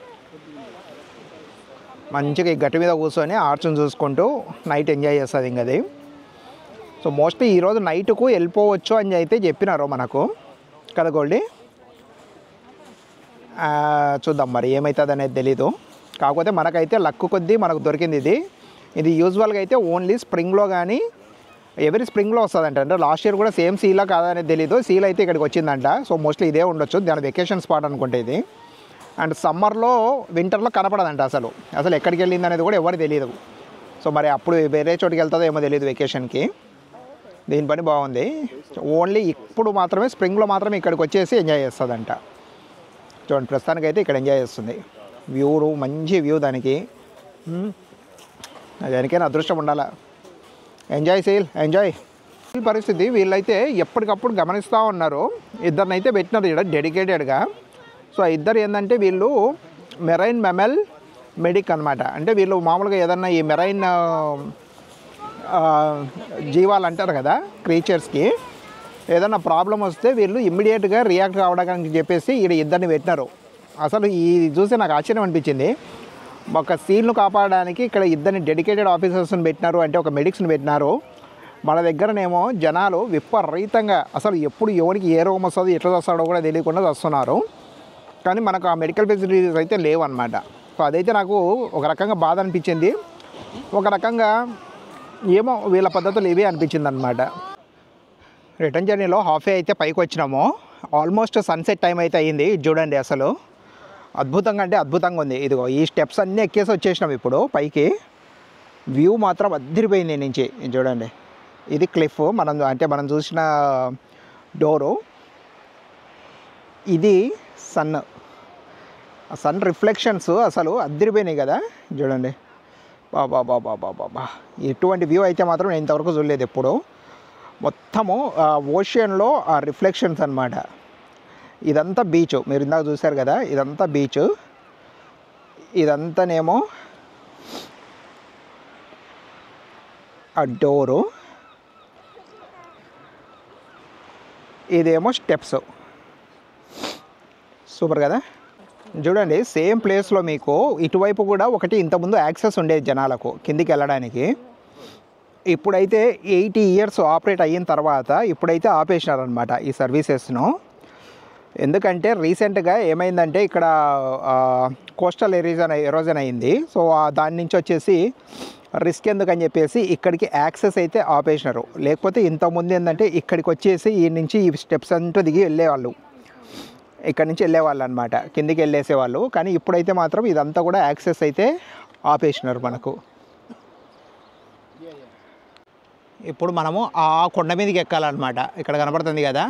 మంచిగా ఈ గట్టి మీద కూర్చొని ఆర్చ్ని చూసుకుంటూ నైట్ ఎంజాయ్ చేస్తుంది ఇంక అది. సో మోస్ట్లీ ఈరోజు నైట్కు వెళ్ళిపోవచ్చు అని అయితే చెప్పినారు మనకు కదా గోల్డీ. చూద్దాం మరి ఏమవుతుంది అనేది తెలీదు. కాకపోతే మనకైతే లక్కు కొద్దీ మనకు దొరికింది ఇది. ఇది యూజువల్గా అయితే ఓన్లీ స్ప్రింగ్లో కానీ ఎవరి స్ప్రింగ్లో వస్తుందంట. అంటే లాస్ట్ ఇయర్ కూడా సేమ్ సీలా కాదనేది తెలీదు, సీల్ అయితే ఇక్కడికి వచ్చిందంట. సో మోస్ట్లీ ఇదే ఉండొచ్చు, దాని వెకేషన్ స్పాట్ అనుకుంటే ఇది. అండ్ సమ్మర్లో వింటర్లో కనపడదంట, అసలు ఎక్కడికి వెళ్ళింది అనేది కూడా ఎవరికి తెలియదు. సో మరి అప్పుడు వేరే చోటుకి వెళ్తుందో ఏమో తెలియదు వెకేషన్కి. దీని పని బాగుంది. ఓన్లీ ఇప్పుడు మాత్రమే స్ప్రింగ్లో మాత్రమే ఇక్కడికి వచ్చేసి ఎంజాయ్ చేస్తుందంట. చూడండి ప్రస్తుతానికైతే అయితే ఇక్కడ ఎంజాయ్ చేస్తుంది. వ్యూ మంచి వ్యూ దానికి. దానికైనా అదృష్టం ఉండాలా. ఎంజాయ్ ఎంజాయ్ పరిస్థితి. వీళ్ళైతే ఎప్పటికప్పుడు గమనిస్తూ ఉన్నారు. ఇద్దరినైతే పెట్టినారు ఇక్కడ డెడికేటెడ్గా. సో ఇద్దరు ఏంటంటే వీళ్ళు మెరైన్ మెమల్ మెడిక్ అనమాట. అంటే వీళ్ళు మామూలుగా ఏదన్నా ఈ మెరైన్ జీవాలు అంటారు కదా, క్రీచర్స్కి ఏదన్నా ప్రాబ్లం వస్తే వీళ్ళు ఇమ్మీడియట్గా రియాక్ట్ కావడానికి చెప్పేసి ఈడ ఇద్దరిని పెట్టినారు. అసలు ఇది చూసి నాకు ఆశ్చర్యం అనిపించింది. ఒక సీల్ను కాపాడడానికి ఇక్కడ ఇద్దరిని డెడికేటెడ్ ఆఫీసర్స్ని పెట్టినారు, అంటే ఒక మెడిక్స్ని పెట్టినారు. మన దగ్గరనేమో జనాలు విపరీతంగా అసలు ఎప్పుడు ఎవరికి ఏ రోగం వస్తుందో ఎట్లా వస్తాడో కూడా తెలియకుండా వస్తున్నారు. కానీ మనకు ఆ మెడికల్ ఫెసిలిటీస్ అయితే లేవన్నమాట. సో అదైతే నాకు ఒక రకంగా బాధ అనిపించింది, ఒక రకంగా ఏమో వీళ్ళ పద్ధతులు ఇవే అనిపించింది అనమాట. రిటర్న్ జర్నీలో హాఫ్ అయితే పైకి వచ్చినాము. ఆల్మోస్ట్ సన్సెట్ టైం అయితే అయ్యింది. చూడండి అసలు అద్భుతంగా అంటే అద్భుతంగా ఉంది. ఇదిగో ఈ స్టెప్స్ అన్నీ ఎక్కేసి వచ్చేసినాం ఇప్పుడు పైకి. వ్యూ మాత్రం అద్దరిపోయింది నుంచి. చూడండి ఇది క్లిఫ్, మనం చూసిన డోరు. ఇది సన్ రిఫ్లెక్షన్స్ అసలు అద్దరిపోయినాయి కదా. చూడండి బాబా బాబా బాబా బా, ఎటువంటి వ్యూ అయితే మాత్రం నేను ఇంతవరకు చూడలేదు ఎప్పుడు. మొత్తము ఓషియన్లో ఆ రిఫ్లెక్షన్స్ అనమాట. ఇదంతా బీచ్, మీరు ఇందాక చూశారు కదా, ఇదంతా బీచ్. ఇదంతానేమో ఆ డోరు, ఇదేమో స్టెప్స్. సూపర్ కదా. చూడండి సేమ్ ప్లేస్లో మీకు ఇటువైపు కూడా ఒకటి ఇంతకుముందు యాక్సెస్ ఉండేది జనాలకు కిందికి వెళ్ళడానికి. ఇప్పుడైతే 80 years ఆపరేట్ అయిన తర్వాత ఇప్పుడైతే ఆపేసినారనమాట ఈ సర్వీసెస్ను. ఎందుకంటే రీసెంట్గా ఏమైందంటే ఇక్కడ కోస్టల్ ఎరోజన్ అయింది. సో దాని నుంచి వచ్చేసి రిస్క్ ఎందుకని చెప్పేసి ఇక్కడికి యాక్సెస్ అయితే ఆపేసినారు. లేకపోతే ఇంతకుముందు ఏంటంటే ఇక్కడికి వచ్చేసి ఈ నుంచి ఈ స్టెప్స్ అంటూ దిగి వెళ్ళేవాళ్ళు, ఇక్కడి నుంచి వెళ్ళేవాళ్ళు అనమాట, కిందికి వెళ్ళేసేవాళ్ళు. కానీ ఇప్పుడైతే మాత్రం ఇదంతా కూడా యాక్సెస్ అయితే ఆపేసినారు మనకు. ఇప్పుడు మనము ఆ కొండ మీదకి ఎక్కాలన్నమాట. ఇక్కడ కనపడుతుంది కదా,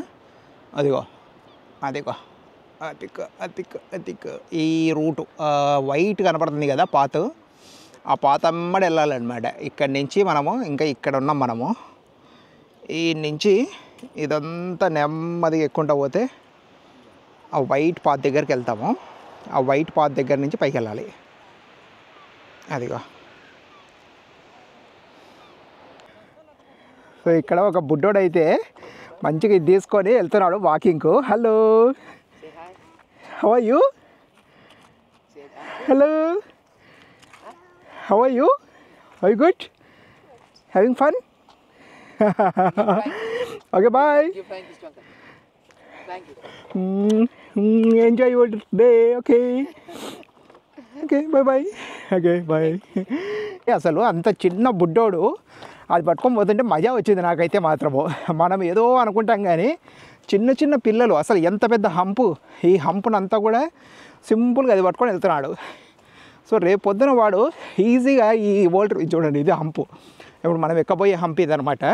అదిగో అదిగో అతిక్ ఈ రూటు వైట్ కనపడుతుంది కదా పాత్, ఆ పాత అమ్మడి వెళ్ళాలన్నమాట. ఇక్కడి నుంచి మనము ఇంకా ఇక్కడ ఉన్నాం మనము. ఈ నుంచి ఇదంతా నెమ్మదిగా ఎక్కుంటూ పోతే ఆ వైట్ పాత్ దగ్గరికి వెళ్తాము. ఆ వైట్ పాత్ దగ్గర నుంచి పైకి వెళ్ళాలి. అదిగో సో ఇక్కడ ఒక బుడ్డోడు అయితే మంచిగా ఇది తీసుకొని వెళ్తున్నాడు వాకింగ్కు. Hello, how are you? Hello, how are you? Are you good? Having fun? Okay bye. Enjoy your day. Okay okay bye bye. Okay bye. అసలు అంత చిన్న బుడ్డోడు అది పట్టుకొని పోతుంటే మజా వచ్చింది నాకైతే మాత్రము. మనం ఏదో అనుకుంటాం కానీ చిన్న చిన్న పిల్లలు అసలు ఎంత పెద్ద హంపు, ఈ హంపునంతా కూడా సింపుల్గా అది పట్టుకొని వెళ్తున్నాడు. సో రేపు పొద్దున వాడు ఈజీగా ఈ వరల్డ్ చూడండి, ఇది హంపు, ఇప్పుడు మనం ఎక్కబోయే హంప్ ఇదనమాట.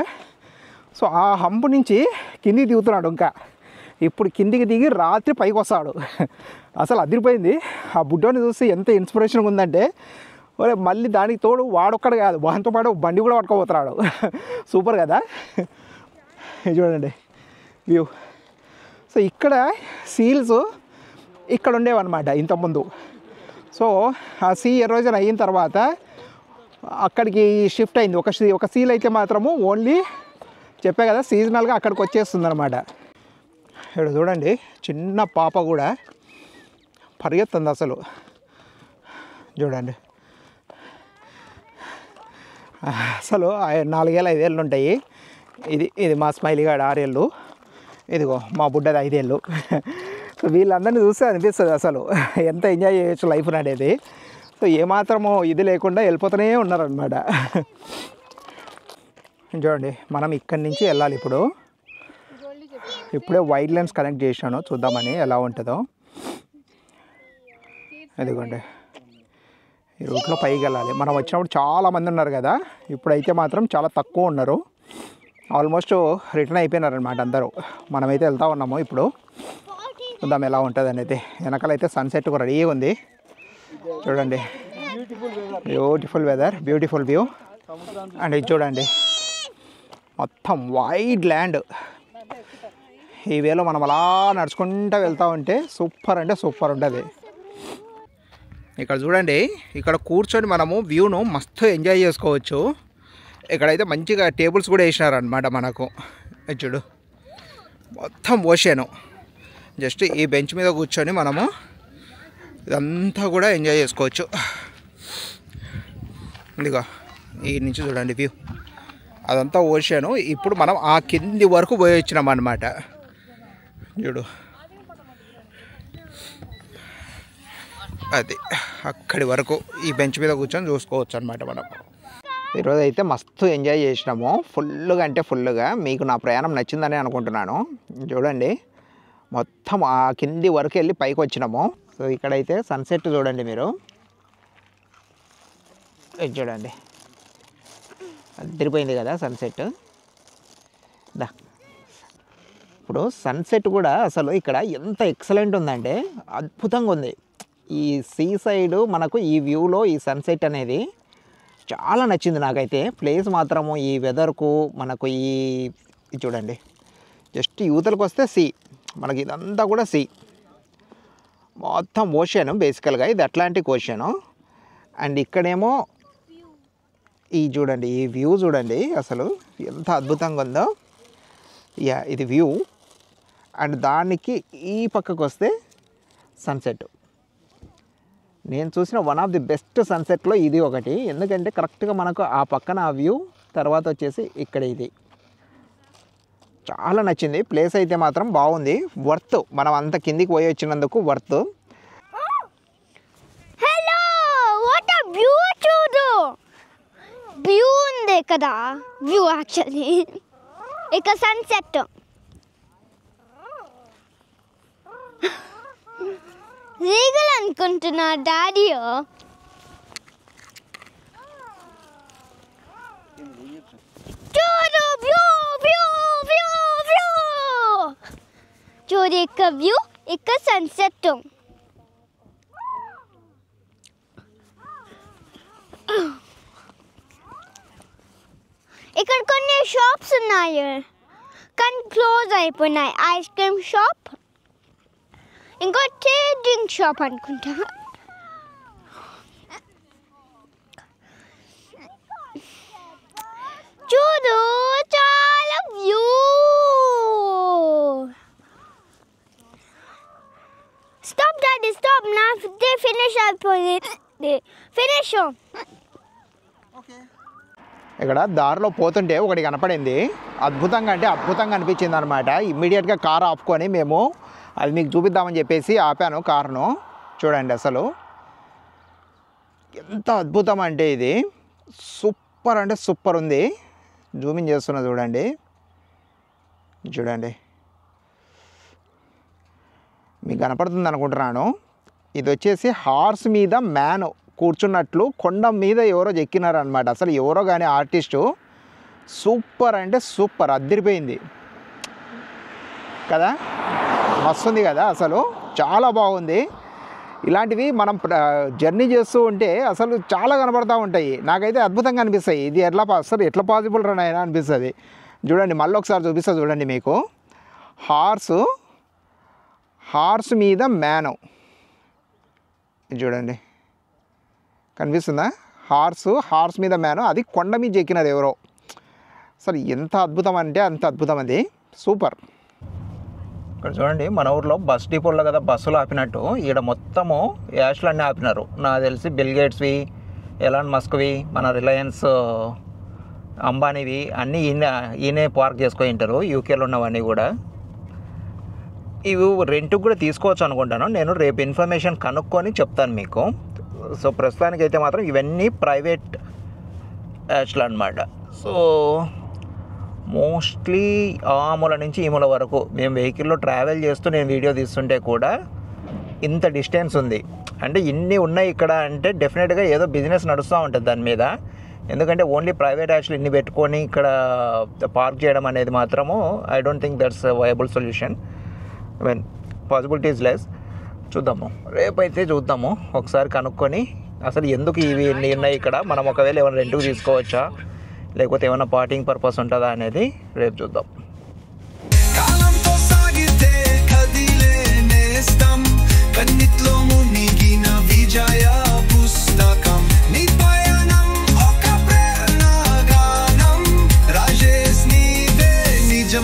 సో ఆ హంపు నుంచి కిందికి దిగుతున్నాడు. ఇంకా ఇప్పుడు కిందికి దిగి రాత్రి పైకి వస్తాడు. అసలు అదిరిపోయింది. ఆ బుడ్డోని చూసి ఎంత ఇన్స్పిరేషన్గా ఉందంటే, మళ్ళీ దానికి తోడు వాడొక్కడు కాదు, వాటితో పాటు బండి కూడా పట్టుకోబోతున్నాడు. సూపర్ కదా. చూడండి వ్యూ. సో ఇక్కడ సీల్స్ ఇక్కడ ఉండేవన్నమాట ఇంతకుముందు. సో ఆ సీ ఎరోజన్ అయిన తర్వాత అక్కడికి షిఫ్ట్ అయింది. ఒక సీల్ అయితే మాత్రము ఓన్లీ చెప్పే కదా సీజనల్గా అక్కడికి వచ్చేస్తుంది అనమాట. ఇక్కడ చూడండి చిన్న పాప కూడా పరిగెత్తుంది అసలు. చూడండి అసలు 4 ఏళ్ళు 5 ఏళ్ళు ఉంటాయి. ఇది మా స్మైలీ గాడు 6 ఏళ్ళు, ఇదిగో మా బుడ్డది 5 ఏళ్ళు. సో వీళ్ళందరినీ చూస్తే అనిపిస్తుంది అసలు ఎంత ఎంజాయ్ చేయొచ్చు లైఫ్ అనేది. సో ఏమాత్రము ఇది లేకుండా వెళ్ళిపోతూనే ఉన్నారనమాట. చూడండి మనం ఇక్కడి నుంచి వెళ్ళాలి. ఇప్పుడే వైడ్ లెన్స్ కనెక్ట్ చేశాను, చూద్దామని ఎలా ఉంటుందో. ఇదిగోండి ఈ రూట్లో పైకి వెళ్ళాలి. మనం వచ్చినప్పుడు చాలామంది ఉన్నారు కదా, ఇప్పుడైతే మాత్రం చాలా తక్కువ ఉన్నారు. ఆల్మోస్ట్ రిటర్న్ అయిపోయినారనమాట అందరూ. మనమైతే వెళ్తూ ఉన్నాము. ఇప్పుడు చూద్దాం ఎలా ఉంటుంది అనేది. వెనకాలైతే సన్సెట్ కూడా రెడీగా ఉంది. చూడండి beautiful weather, beautiful view. And ఇది చూడండి మొత్తం వైడ్ ల్యాండ్. ఈ వేలో మనం అలా నడుచుకుంటూ వెళ్తూ ఉంటే సూపర్ అంటే సూపర్ ఉంటుంది. ఇక్కడ చూడండి, ఇక్కడ కూర్చొని మనము వ్యూను మస్తు ఎంజాయ్ చేసుకోవచ్చు. ఇక్కడైతే మంచిగా టేబుల్స్ కూడా వేసినారనమాట మనకు. చూడు మొత్తం ఓషను. జస్ట్ ఈ బెంచ్ మీద కూర్చొని మనము ఇదంతా కూడా ఎంజాయ్ చేసుకోవచ్చు. ఇదిగో ఈ నుంచి చూడండి వ్యూ, అదంతా ఓషను. ఇప్పుడు మనం ఆ కింది వరకు పోయి వచ్చినాం అన్నమాట. చూడు అది అక్కడి వరకు ఈ బెంచ్ మీద కూర్చొని చూసుకోవచ్చు అనమాట మనం. ఈరోజు అయితే మస్తు ఎంజాయ్ చేసినాము, ఫుల్గా అంటే ఫుల్గా. మీకు నా ప్రయాణం నచ్చిందని అనుకుంటున్నాను. చూడండి మొత్తం ఆ కింది వరకు వెళ్ళి పైకి వచ్చినాము. సో ఇక్కడైతే సన్సెట్ చూడండి మీరు, ఇది చూడండి అదిరిపోయింది కదా సన్సెట్. దా ఇప్పుడు సన్సెట్ కూడా అసలు ఇక్కడ ఎంత ఎక్సలెంట్ ఉందంటే అద్భుతంగా ఉంది. ఈ సీ సైడ్ మనకు ఈ వ్యూలో ఈ సన్సెట్ అనేది చాలా నచ్చింది నాకైతే. ప్లేస్ మాత్రము ఈ వెదర్కు మనకు ఈ చూడండి జస్ట్ యువతలకు వస్తే సీ, మనకి ఇదంతా కూడా సీ, మొత్తం ఓషను. బేసికల్గా ఇది అట్లాంటిక్ ఓషను. అండ్ ఇక్కడేమో ఈ చూడండి ఈ వ్యూ చూడండి అసలు ఎంత అద్భుతంగా ఉందో. యా ఇది వ్యూ. అండ్ దానికి ఈ పక్కకు వస్తే సన్సెట్. నేను చూసిన వన్ ఆఫ్ ది బెస్ట్ సన్సెట్లో ఇది ఒకటి. ఎందుకంటే కరెక్ట్గా మనకు ఆ పక్కన ఆ వ్యూ, తర్వాత వచ్చేసి ఇక్కడ ఇది చాలా నచ్చింది. ప్లేస్ అయితే మాత్రం బాగుంది, వర్త్. మనం అంత కిందికి పోయి వచ్చినందుకు వర్త్. హలో వాట్ ఆ వ్యూ చూడు, వ్యూ ఉంది కదా, వ్యూ యాక్చువల్లీ ఇక సన్సెట్. రీగల్ అనుకుంటున్నా డాడీ. చూడు వ్యూ వ్యూ వ్యూ వ్యూ చూడు, ఇక వ్యూ ఇక సన్సెట్. ఇక్కడ కొన్ని షాప్స్ ఉన్నాయి కానీ క్లోజ్ అయిపోయినాయి. ఐస్ క్రీమ్ షాప్, ఇంకోటి డ్రింక్ షాప్ అనుకుంటా. చూడు చాలా వ్యూ. స్టాప్ డాడీ స్టాప్, నా ఫినిష్ అయిపోయింది. ఫినిష్. ఇక్కడ దారిలో పోతుంటే ఒకటి కనపడింది, అద్భుతంగా అంటే అద్భుతంగా అనిపించింది అనమాట. ఇమ్మీడియట్గా కారు ఆపుకొని మేము అది మీకు చూపిద్దామని చెప్పేసి ఆపాను కారును. చూడండి అసలు ఎంత అద్భుతం అంటే ఇది సూపర్ అంటే సూపర్ ఉంది. జూమింగ్ చేస్తున్నా చూడండి, చూడండి మీకు కనపడుతుంది అనుకుంటున్నాను. ఇది వచ్చేసి హార్స్ మీద మ్యాన్ కూర్చున్నట్లు కొండ మీద ఎవరో ఎక్కినారనమాట. అసలు ఎవరో కానీ ఆర్టిస్టు సూపర్ అంటే సూపర్, అదిరిపోయింది కదా, మస్తుంది కదా, అసలు చాలా బాగుంది. ఇలాంటివి మనం జర్నీ చేస్తూ ఉంటే అసలు చాలా కనపడతూ ఉంటాయి. నాకైతే అద్భుతంగా అనిపిస్తాయి. ఇది అసలు ఎట్లా పాసిబుల్ రన్ అయినా అనిపిస్తుంది. చూడండి మళ్ళీ ఒకసారి చూపిస్తా చూడండి మీకు. హార్స్ మీద మ్యాను చూడండి కనిపిస్తుందా, హార్స్ మీద మ్యాను, అది కొండ మీద ఎక్కినారు ఎవరో. అసలు ఎంత అద్భుతం అంటే అంత అద్భుతం, అది సూపర్. ఇక్కడ చూడండి మన ఊర్లో బస్ డిపోలో కదా బస్సులు ఆపినట్టు ఈడ మొత్తము యాష్లు అన్నీ ఆపినారు. నాకు తెలిసి బిల్ గేట్స్వి, ఎలాన్ మస్క్వి, మన రిలయన్స్ అంబానీవి అన్నీ ఈయనే పార్క్ చేసుకొని ఉంటారు. యూకేలో ఉన్నవన్నీ కూడా ఇవి రెంట్కి కూడా తీసుకోవచ్చు అనుకుంటాను. నేను రేపు ఇన్ఫర్మేషన్ కనుక్కొని చెప్తాను మీకు. సో ప్రస్తుతానికైతే మాత్రం ఇవన్నీ ప్రైవేట్ యాష్లు అనమాట. సో మోస్ట్లీ ఆ మూల నుంచి ఈ మూల వరకు మేము వెహికల్లో ట్రావెల్ చేస్తూ నేను వీడియో తీస్తుంటే కూడా ఇంత డిస్టెన్స్ ఉంది. అంటే ఇన్ని ఉన్నాయి ఇక్కడ అంటే డెఫినెట్గా ఏదో బిజినెస్ నడుస్తూ ఉంటుంది దాని మీద. ఎందుకంటే ఓన్లీ ప్రైవేట్ యాష్లు ఇన్ని పెట్టుకొని ఇక్కడ పార్క్ చేయడం అనేది మాత్రము I don't think that's viable solution. I mean possibilities less. చూద్దాము, రేపైతే చూద్దాము ఒకసారి కనుక్కొని అసలు ఎందుకు ఇవి ఇన్ని ఉన్నాయి ఇక్కడ, మనం ఒకవేళ ఏమైనా రెంట్కి తీసుకోవచ్చా లేకపోతే ఏమైనా పార్టింగ్ పర్పస్ ఉంటుందా అనేది రేపు చూద్దాం. కాలంతో సాగితే కదిలే నేస్తం కన్నిట్లో మునిగిన విజయ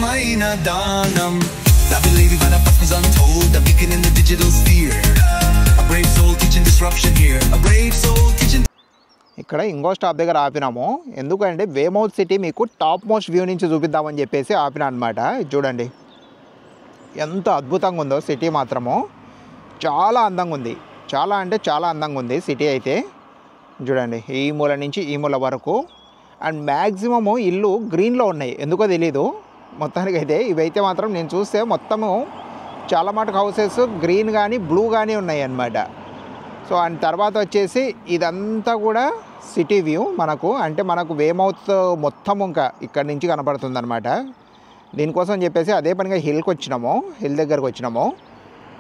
Maina Danam. I believe when a was untold, a beacon in the digital sphere. A brave soul teaching disruption here. A brave soul teaching. ఇక్కడ ఇంకో స్టాప్ దగ్గర ఆపినాము. ఎందుకంటే వేమౌత్ సిటీ మీకు టాప్ మోస్ట్ వ్యూ నుంచి చూపిద్దామని చెప్పేసి ఆపినా అనమాట. చూడండి ఎంత అద్భుతంగా ఉందో సిటీ మాత్రము. చాలా అందంగా ఉంది, చాలా అంటే చాలా అందంగా ఉంది సిటీ అయితే. చూడండి ఈ మూల నుంచి ఈ మూల వరకు. అండ్ మ్యాక్సిమము ఇల్లు గ్రీన్లో ఉన్నాయి, ఎందుకో తెలీదు. మొత్తానికైతే ఇవైతే మాత్రం నేను చూస్తే మొత్తము చాలా మటుకు హౌసెస్ గ్రీన్ కానీ బ్లూ కానీ ఉన్నాయి అన్నమాట. సో అండ్ తర్వాత వచ్చేసి ఇదంతా కూడా సిటీ వ్యూ మనకు, అంటే మనకు వేమౌత్ మొత్తం ఇంకా ఇక్కడి నుంచి కనపడుతుంది అనమాట. దీనికోసం చెప్పేసి అదే పనిగా హిల్కి వచ్చినాము, హిల్ దగ్గరకు వచ్చినాము.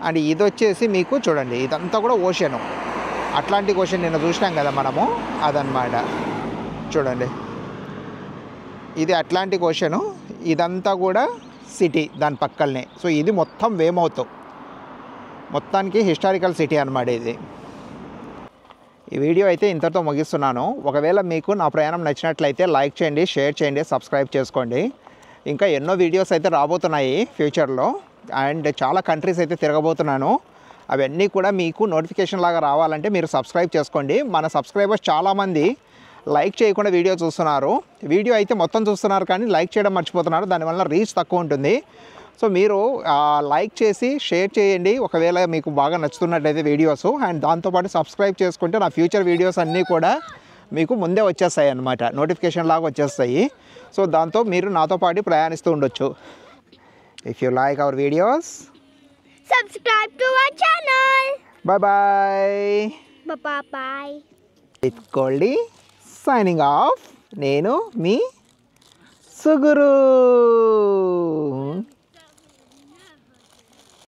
అండ్ ఇది వచ్చేసి మీకు చూడండి ఇదంతా కూడా ఓషను, అట్లాంటిక్ ఓషన్ నిన్న చూసినాం కదా మనము, అదనమాట. చూడండి ఇది అట్లాంటిక్ ఓషను, ఇదంతా కూడా సిటీ దాని పక్కనే. సో ఇది మొత్తం వేమౌత్, మొత్తానికి హిస్టారికల్ సిటీ అన్నమాట ఇది. ఈ వీడియో అయితే ఇంతటితో ముగిస్తున్నాను. ఒకవేళ మీకు నా ప్రయాణం నచ్చినట్లయితే లైక్ చేయండి, షేర్ చేయండి, సబ్స్క్రైబ్ చేసుకోండి. ఇంకా ఎన్నో వీడియోస్ అయితే రాబోతున్నాయి ఫ్యూచర్లో. అండ్ చాలా కంట్రీస్ అయితే తిరగబోతున్నాను. అవన్నీ కూడా మీకు నోటిఫికేషన్ లాగా రావాలంటే మీరు సబ్స్క్రైబ్ చేసుకోండి. మన సబ్స్క్రైబర్స్ చాలామంది లైక్ చేయకుండా వీడియో చూస్తున్నారు. వీడియో అయితే మొత్తం చూస్తున్నారు కానీ లైక్ చేయడం మర్చిపోతున్నారు, దానివల్ల రీచ్ తక్కువ ఉంటుంది. సో మీరు లైక్ చేసి షేర్ చేయండి ఒకవేళ మీకు బాగా నచ్చుతున్నట్లయితే వీడియోస్. అండ్ దాంతోపాటు సబ్స్క్రైబ్ చేసుకుంటే నా ఫ్యూచర్ వీడియోస్ అన్నీ కూడా మీకు ముందే వచ్చేస్తాయి అన్నమాట, నోటిఫికేషన్ లాగా వచ్చేస్తాయి. సో దాంతో మీరు నాతో పాటు ప్రయాణిస్తూ ఉండొచ్చు. If you like our videos, Subscribe to our channel. Bye bye. Bye. With Goldie signing off. నేను మీ సుగురు.